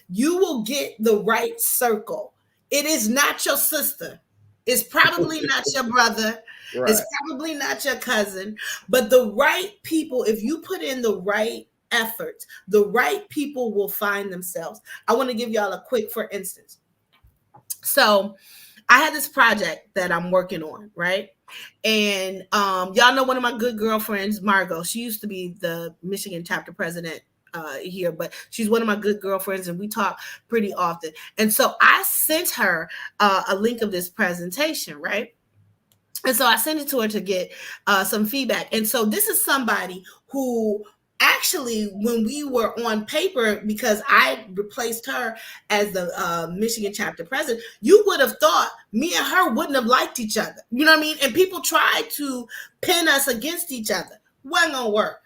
You will get the right circle. It is not your sister. It's probably not your brother. Right. It's probably not your cousin. But the right people, if you put in the right effort, the right people will find themselves. I want to give y'all a quick, for instance. So I had this project that I'm working on, right? And y'all know one of my good girlfriends, Margot. She used to be the Michigan chapter president here, but she's one of my good girlfriends, and we talk pretty often. And so I sent her a link of this presentation, right? And so I sent it to her to get some feedback. And so this is somebody who actually, when we were on paper, because I replaced her as the Michigan chapter president, you would have thought me and her wouldn't have liked each other. You know what I mean? And people tried to pin us against each other. Wasn't gonna work.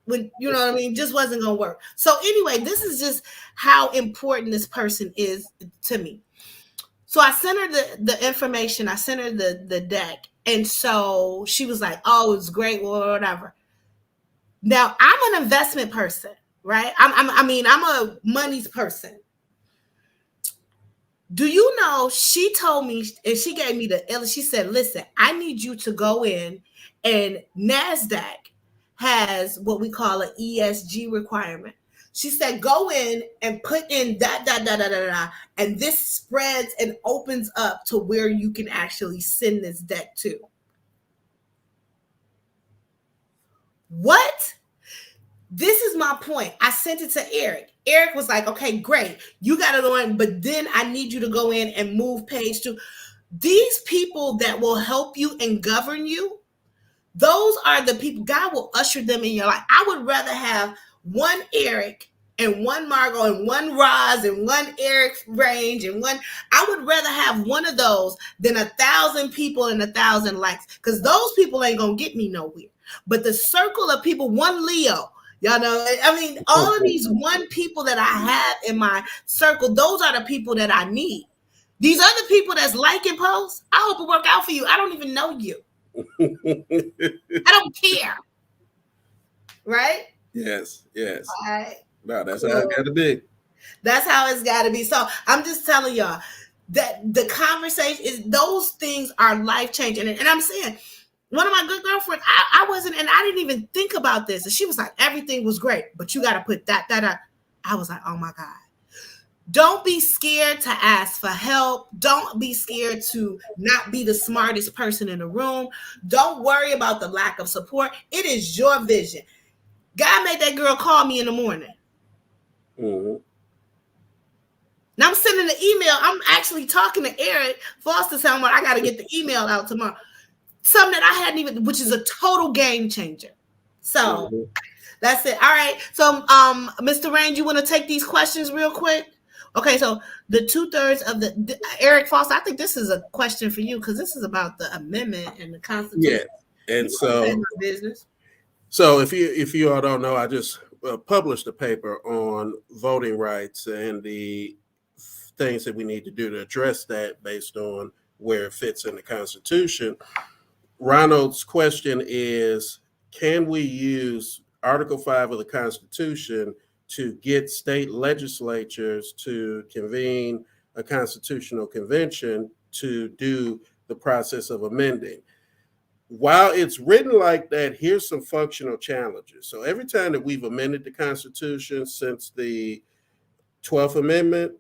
When, you know what I mean? Just wasn't gonna work. So anyway, this is just how important this person is to me. So I sent her the information. I sent her the deck. And so she was like, oh, it's great, or whatever. Now, I'm an investment person, right? I'm a money's person. Do you know, she told me, and she gave me she said, listen, I need you to go in, and NASDAQ has what we call an ESG requirement. She said, go in and put in that, and this spreads and opens up to where you can actually send this deck to. What? This is my point. I sent it to Eric. Eric was like, okay, great. You got to go in, but then I need you to go in and move page 2. These people that will help you and govern you, those are the people, God will usher them in your life. I would rather have one Eric and one Margot and one Roz and one Eric Range and one. I would rather have one of those than 1,000 people and 1,000 likes, because those people ain't going to get me nowhere. But the circle of people, one Leo, y'all know, I mean, all of these one people that I have in my circle, those are the people that I need. These other people that's liking posts, I hope it work out for you. I don't even know you. I don't care. Right? Yes. All right. No, that's how it got to be. That's how it's got to be. So I'm just telling y'all that the conversation is, those things are life changing. And I'm saying, one of my good girlfriends, I wasn't, and I didn't even think about this. And she was like, everything was great, but you got to put that. I was like, oh my God. Don't be scared to ask for help. Don't be scared to not be the smartest person in the room. Don't worry about the lack of support. It is your vision. God made that girl call me in the morning. Mm-hmm. Now I'm sending the email. I'm actually talking to Eric Foster somewhere. I got to get the email out tomorrow. Something that I hadn't even, which is a total game changer. So That's it. All right. So, Mr. Rain, you want to take these questions real quick? Okay. So the 2/3 of Eric Foster. I think this is a question for you because this is about the amendment and the Constitution. Yeah. And You want to say so, my business? if you all don't know, I just published a paper on voting rights and the things that we need to do to address that based on where it fits in the Constitution. Ronald's question is, can we use Article 5 of the Constitution to get state legislatures to convene a constitutional convention to do the process of amending? While it's written like that, here's some functional challenges. So every time that we've amended the Constitution since the 12th Amendment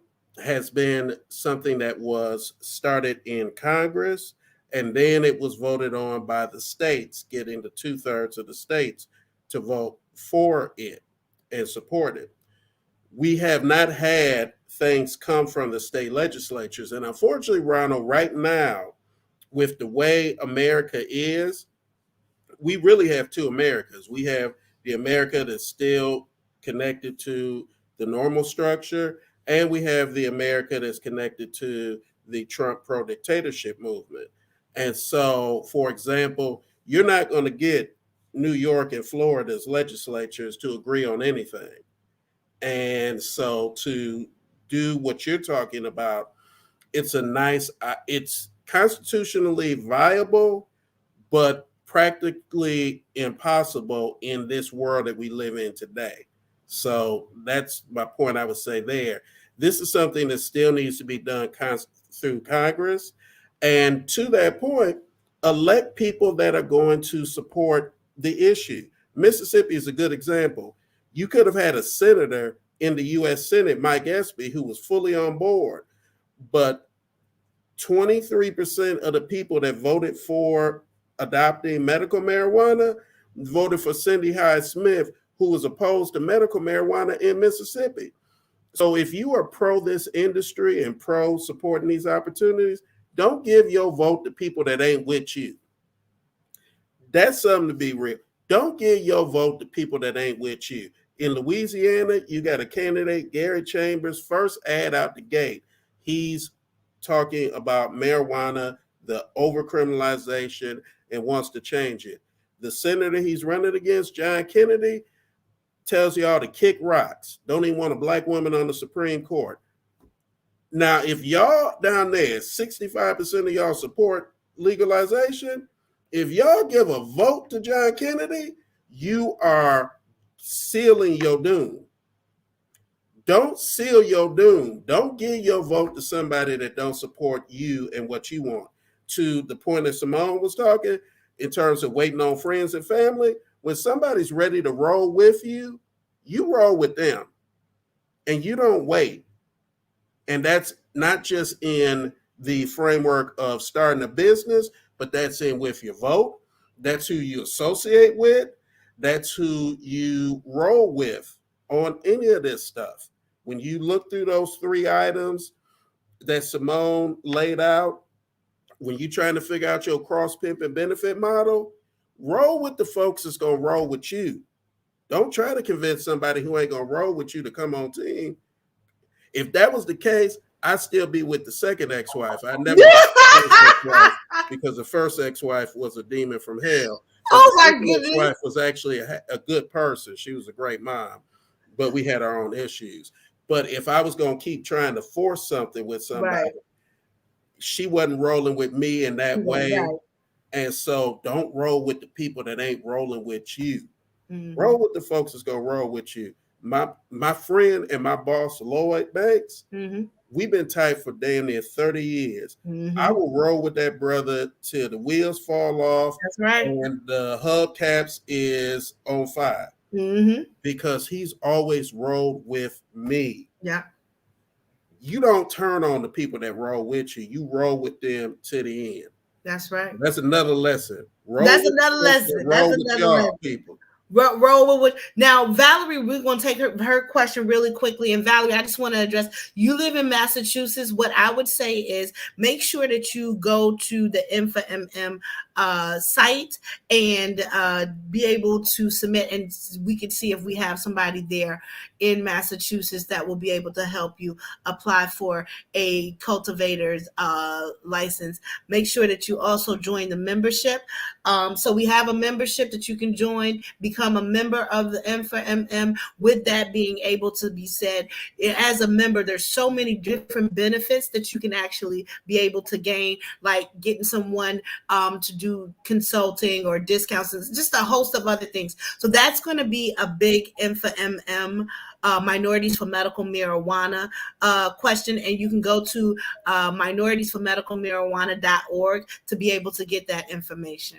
has been something that was started in Congress, and then it was voted on by the states, getting the 2/3 of the states to vote for it and support it. We have not had things come from the state legislatures. And unfortunately, Ronald, right now, with the way America is, we really have two Americas. We have the America that's still connected to the normal structure, and we have the America that's connected to the Trump pro dictatorship movement. And so, for example, you're not going to get New York and Florida's legislatures to agree on anything. And so, to do what you're talking about, it's constitutionally viable, but practically impossible in this world that we live in today. So that's my point I would say there. This is something that still needs to be done through Congress. And to that point, elect people that are going to support the issue. Mississippi is a good example. You could have had a senator in the U.S. Senate, Mike Espy, who was fully on board, but 23% of the people that voted for adopting medical marijuana voted for Cindy Hyde Smith, who was opposed to medical marijuana in Mississippi. So if you are pro this industry and pro supporting these opportunities, don't give your vote to people that ain't with you. That's something to be real. Don't give your vote to people that ain't with you. In Louisiana, you got a candidate, Gary Chambers, first ad out the gate. He's talking about marijuana, the overcriminalization, and wants to change it. The senator he's running against, John Kennedy, tells y'all to kick rocks. Don't even want a black woman on the Supreme Court. Now, if y'all down there, 65% of y'all support legalization, if y'all give a vote to John Kennedy, you are sealing your doom. Don't seal your doom. Don't give your vote to somebody that don't support you and what you want. To the point that Simone was talking, in terms of waiting on friends and family, when somebody's ready to roll with you, you roll with them and you don't wait. And that's not just in the framework of starting a business, but that's in with your vote. That's who you associate with. That's who you roll with on any of this stuff. When you look through those three items that Simone laid out, when you're trying to figure out your cross pimp and benefit model, roll with the folks that's going to roll with you. Don't try to convince somebody who ain't going to roll with you to come on team. If that was the case, I'd still be with the second ex-wife. I never the first ex-wife because the first ex-wife was a demon from hell. But Oh the my second goodness. ex-wife was actually a good person. She was a great mom, but we had our own issues. But if I was going to keep trying to force something with somebody, Right. she wasn't rolling with me in that way. Right. And so don't roll with the people that ain't rolling with you. Mhm. Roll with the folks that's going to roll with you. My friend and my boss, Lloyd Banks, Mhm. we've been tight for damn near 30 years. Mhm. I will roll with that brother till the wheels fall off That's right. and the hubcaps is on fire Mhm. because he's always rolled with me. Yeah. You don't turn on the people that roll with you. You roll with them to the end. That's right. That's another lesson. Roll That's with another the folks that lesson. That's roll with another y'all lesson. people. Roll with now, Valerie. We're going to take her question really quickly. And Valerie, I just want to address. You live in Massachusetts. What I would say is make sure that you go to the InfoMM site and be able to submit, and we can see if we have somebody there in Massachusetts that will be able to help you apply for a cultivator's license. Make sure that you also join the membership. So we have a membership that you can join, become a member of the M4MM. With that being able to be said, as a member, there's so many different benefits that you can actually be able to gain, like getting someone to do consulting or discounts, and just a host of other things. So that's going to be a big M4MM. Minorities for Medical Marijuana question, and you can go to minoritiesformedicalmarijuana.org to be able to get that information.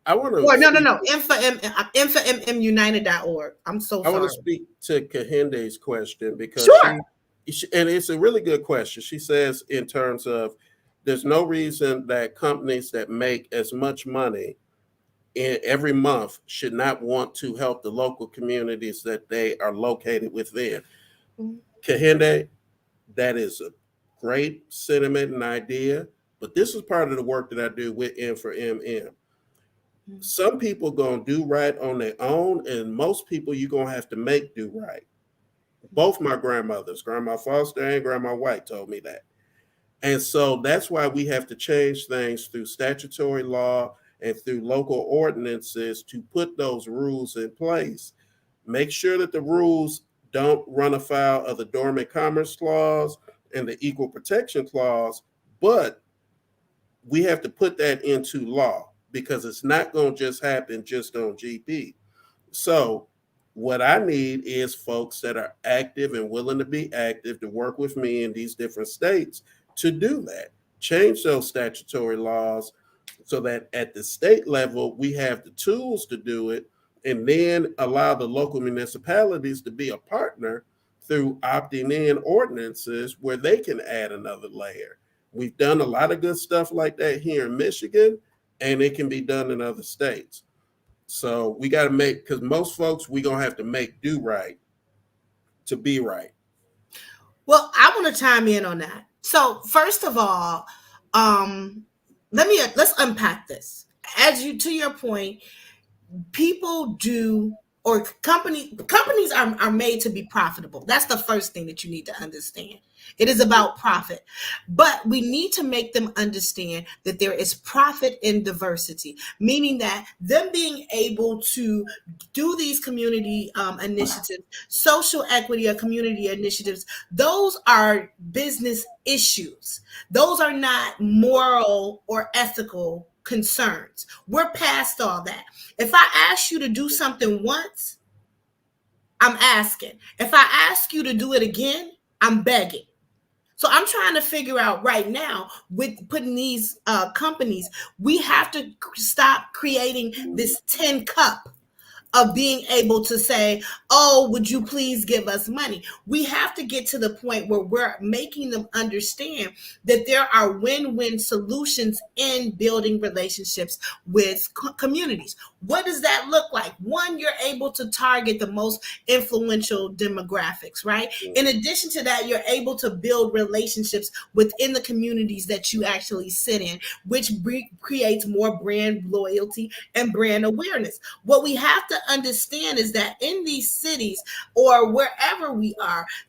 I want to Or no, no, speak. no. InfoMMUnited.org. I'm so I want to sorry. speak to Kahende's question because Sure. and it's a really good question. She says in terms of there's no reason that companies that make as much money in every month should not want to help the local communities that they are located within. Kahende, that is a great sentiment and idea, but this is part of the work that I do with M for MM. Some people gonna do right on their own, and most people you're gonna have to make do right. Both my grandmothers, Grandma Foster and Grandma White, told me that. And so that's why we have to change things through statutory law and through local ordinances to put those rules in place. Make sure that the rules don't run afoul of the Dormant Commerce Clause and the Equal Protection Clause, but we have to put that into law because it's not going to just happen just on GP. So, what I need is folks that are active and willing to be active to work with me in these different states to do that. Change those statutory laws so that at the state level, we have the tools to do it, and then allow the local municipalities to be a partner through opting in ordinances where they can add another layer. We've done a lot of good stuff like that here in Michigan, and it can be done in other states. So we got to make, because most folks we gonna have to make do right to be right. Well, I want to chime in on that. So first of all, um, let's unpack this. As you to your point, people do, or companies are made to be profitable. That's the first thing that you need to understand. It is about profit, but we need to make them understand that there is profit in diversity, meaning that them being able to do these community initiatives, social equity or community initiatives, those are business issues. Those are not moral or ethical concerns. We're past all that. If I ask you to do something once, I'm asking. If I ask you to do it again, I'm begging. So I'm trying to figure out right now with putting these companies, we have to stop creating this tin cup of being able to say, oh, would you please give us money? We have to get to the point where we're making them understand that there are win-win solutions in building relationships with communities. What does that look like? One, you're able to target the most influential demographics, right? In addition to that, you're able to build relationships within the communities that you actually sit in, which creates more brand loyalty and brand awareness. What we have to understand is that in these cities or wherever we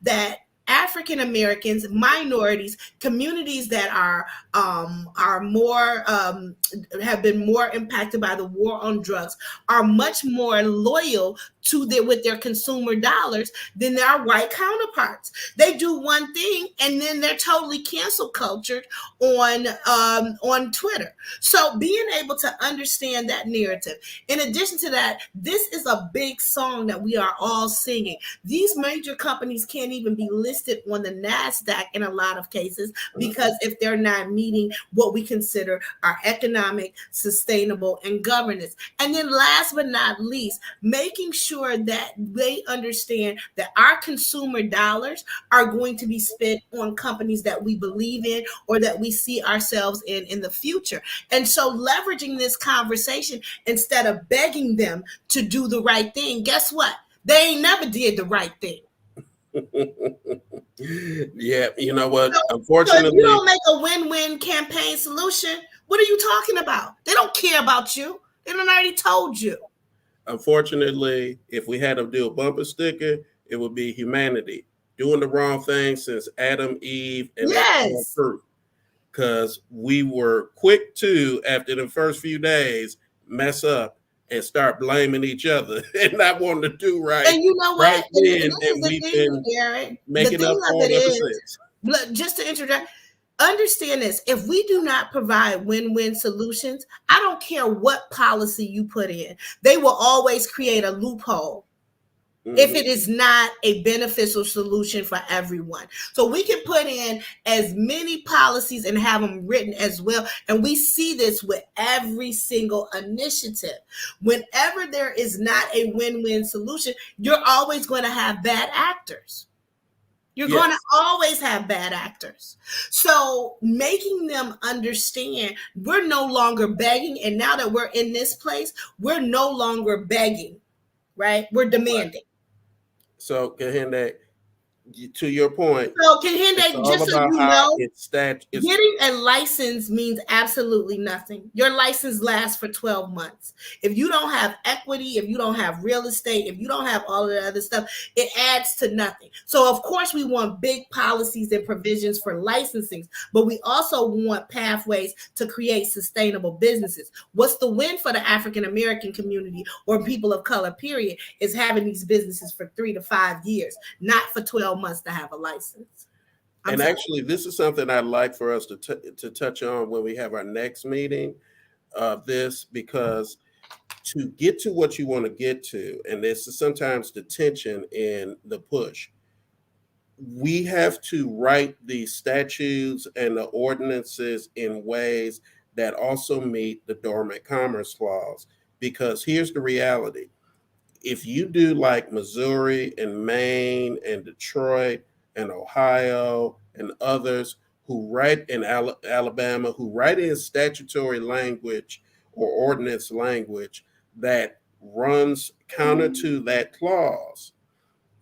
that African Americans, minorities, communities that are more have been more impacted by the war on drugs are much more loyal to with their consumer dollars than their white counterparts. They do one thing and then they're totally cancel cultured on Twitter. So being able to understand that narrative. In addition to that, this is a big song that we are all singing. These major companies can't even be listed on the NASDAQ in a lot of cases because if they're not meeting what we consider our economic, sustainable, and governance. And then last but not least, making sure sure that they understand that our consumer dollars are going to be spent on companies that we believe in or that we see ourselves in the future. And so leveraging this conversation instead of begging them to do the right thing, guess what? They ain't never did the right thing. Yeah, you know what? So if you Unfortunately, don't make a win-win campaign solution, what are you talking about? They don't care about you. They done already told you. unfortunately, if we had to do a bumper sticker, it would be humanity doing the wrong thing since Adam, Eve, and that fallen Yes. fruit. Because we were quick to, after the first few days, mess up and start blaming each other and not wanting to do right And you know right what? And then. this is And the we've thing, been Eric. The making thing up of for it it ever is, since. look, just to introduce, understand this. If we do not provide win-win solutions, I don't care what policy you put in, they will always create a loophole if Mhm. it is not a beneficial solution for everyone. So we can put in as many policies and have them written as well. And we see this with every single initiative. Whenever there is not a win-win solution, you're always going to have bad actors. You're going to Yes. always have bad actors. So making them understand we're no longer begging. And now that we're in this place, we're no longer begging, right? We're Right. demanding. So, Kahinde, to your point, So, it's Kehinde, all just so about you how know, it's stat. It's getting a license means absolutely nothing. Your license lasts for 12 months. If you don't have equity, if you don't have real estate, if you don't have all of the other stuff, it adds to nothing. So, of course, we want big policies and provisions for licensing, but we also want pathways to create sustainable businesses. What's the win for the African American community or people of color, period, is having these businesses for 3 to 5 years, not for 12 months to have a license. I'm and sorry. actually, this is something I'd like for us to touch on when we have our next meeting of this, because to get to what you want to get to, and this is sometimes the tension in the push, we have to write the statutes and the ordinances in ways that also meet the dormant commerce clause. Because here's the reality: if you do like Missouri and Maine and Detroit and Ohio and others who write in Alabama, who write in statutory language or ordinance language that runs counter to that clause,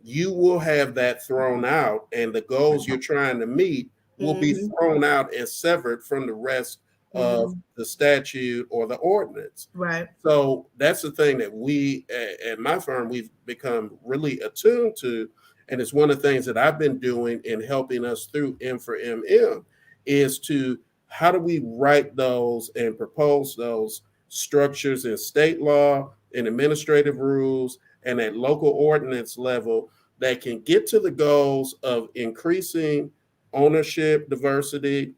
you will have that thrown out, and the goals you're trying to meet will be Mhm, thrown out and severed from the rest of mhm. the statute or the ordinance. Right. So that's the thing that we at my firm we've become really attuned to, and it's one of the things that I've been doing in helping us through M for MM is to how do we write those and propose those structures in state law and administrative rules and at local ordinance level that can get to the goals of increasing ownership diversity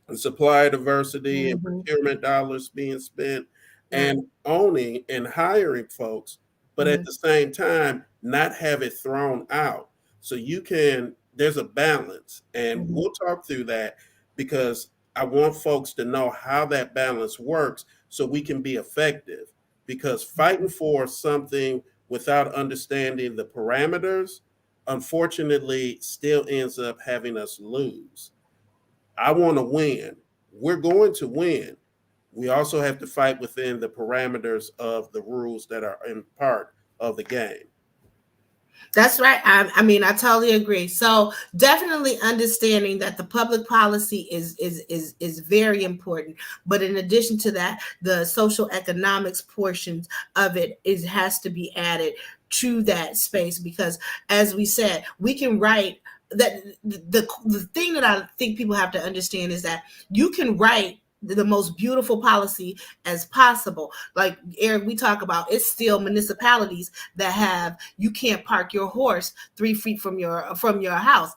and supplier diversity and Mhm. procurement dollars being spent Right. and owning and hiring folks, but at Mhm, the same time, not have it thrown out. So you can, there's a balance, and mhm, we'll talk through that because I want folks to know how that balance works so we can be effective. Because fighting for something without understanding the parameters, unfortunately, still ends up having us lose. I want to win. We're going to win. We also have to fight within the parameters of the rules that are in part of the game. That's right. I mean, I totally agree. So definitely understanding that the public policy is very important. But in addition to that, the social economics portions of it is has to be added to that space because, as we said, we can write that the thing that I think people have to understand is that you can write the most beautiful policy as possible. Like Eric, we talk about, it's still municipalities that have you can't park your horse 3 feet from your house.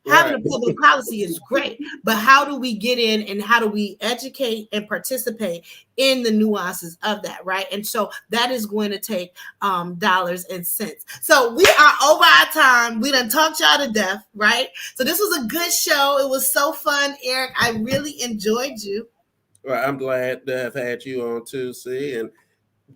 Having Right. a public policy is great, but how do we get in and how do we educate and participate in the nuances of that, right? And so that is going to take dollars and cents. So we are over our time. We done talked y'all to death, right? So this was a good show. It was so fun, Eric. I really enjoyed you. Well, I'm glad to have had you on too, see. And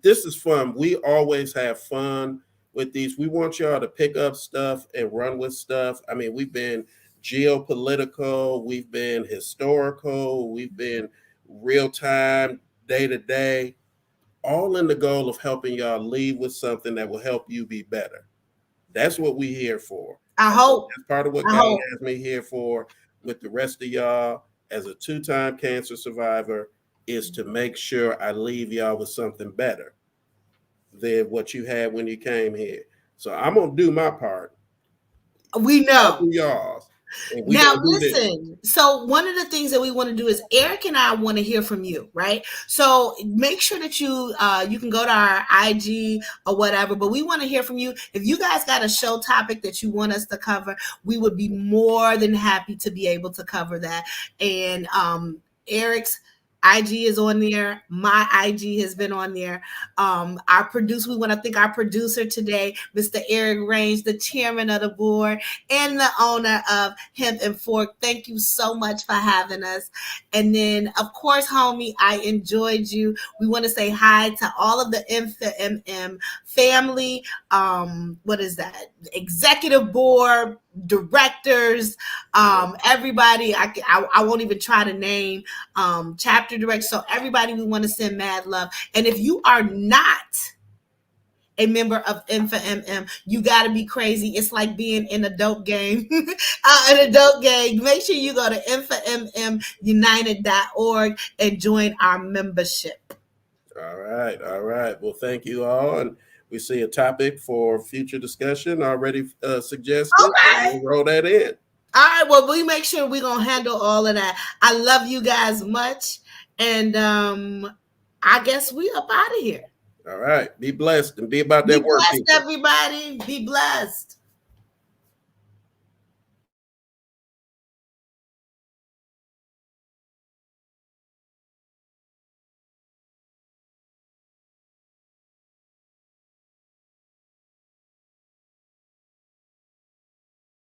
this is fun. We always have fun with these. We want y'all to pick up stuff and run with stuff. I mean, we've been geopolitical, we've been historical, we've been real time, day to day, all in the goal of helping y'all leave with something that will help you be better. That's what we here for. I hope. That's part of what I God hope. has me here for with the rest of y'all as a two-time cancer survivor is to make sure I leave y'all with something better than what you had when you came here. So I'm gonna do my part. We Y'all know. do y'all's, and we Now, gonna do this. listen. So, one of the things that we want to do is Eric and I want to hear from you, right? So, make sure that you can go to our IG or whatever, but we want to hear from you. If you guys got a show topic that you want us to cover, we would be more than happy to be able to cover that. And Eric's IG is on there. My IG has been on there. Our producer, we want to thank our producer today, Mr. Eric Range, the chairman of the board and the owner of Hemp and Fork. Thank you so much for having us. And then, of course, homie, I enjoyed you. We want to say hi to all of the MFM family. What is that? Executive board, directors, everybody. I won't even try to name chapter director. So everybody, we want to send mad love. And if you are not a member of M4MM, you got to be crazy. It's like being in a dope game. In a dope gang. Make sure you go to m4mmunited.org and join our membership. All right, all right. Well, thank you all, and we see a topic for future discussion already suggested. Okay. We'll roll that in. All right. Well, we make sure we're going to handle all of that. I love you guys much. And I guess we up out of here. All right. Be blessed and be about Be that work, blessed, people. everybody. Be blessed.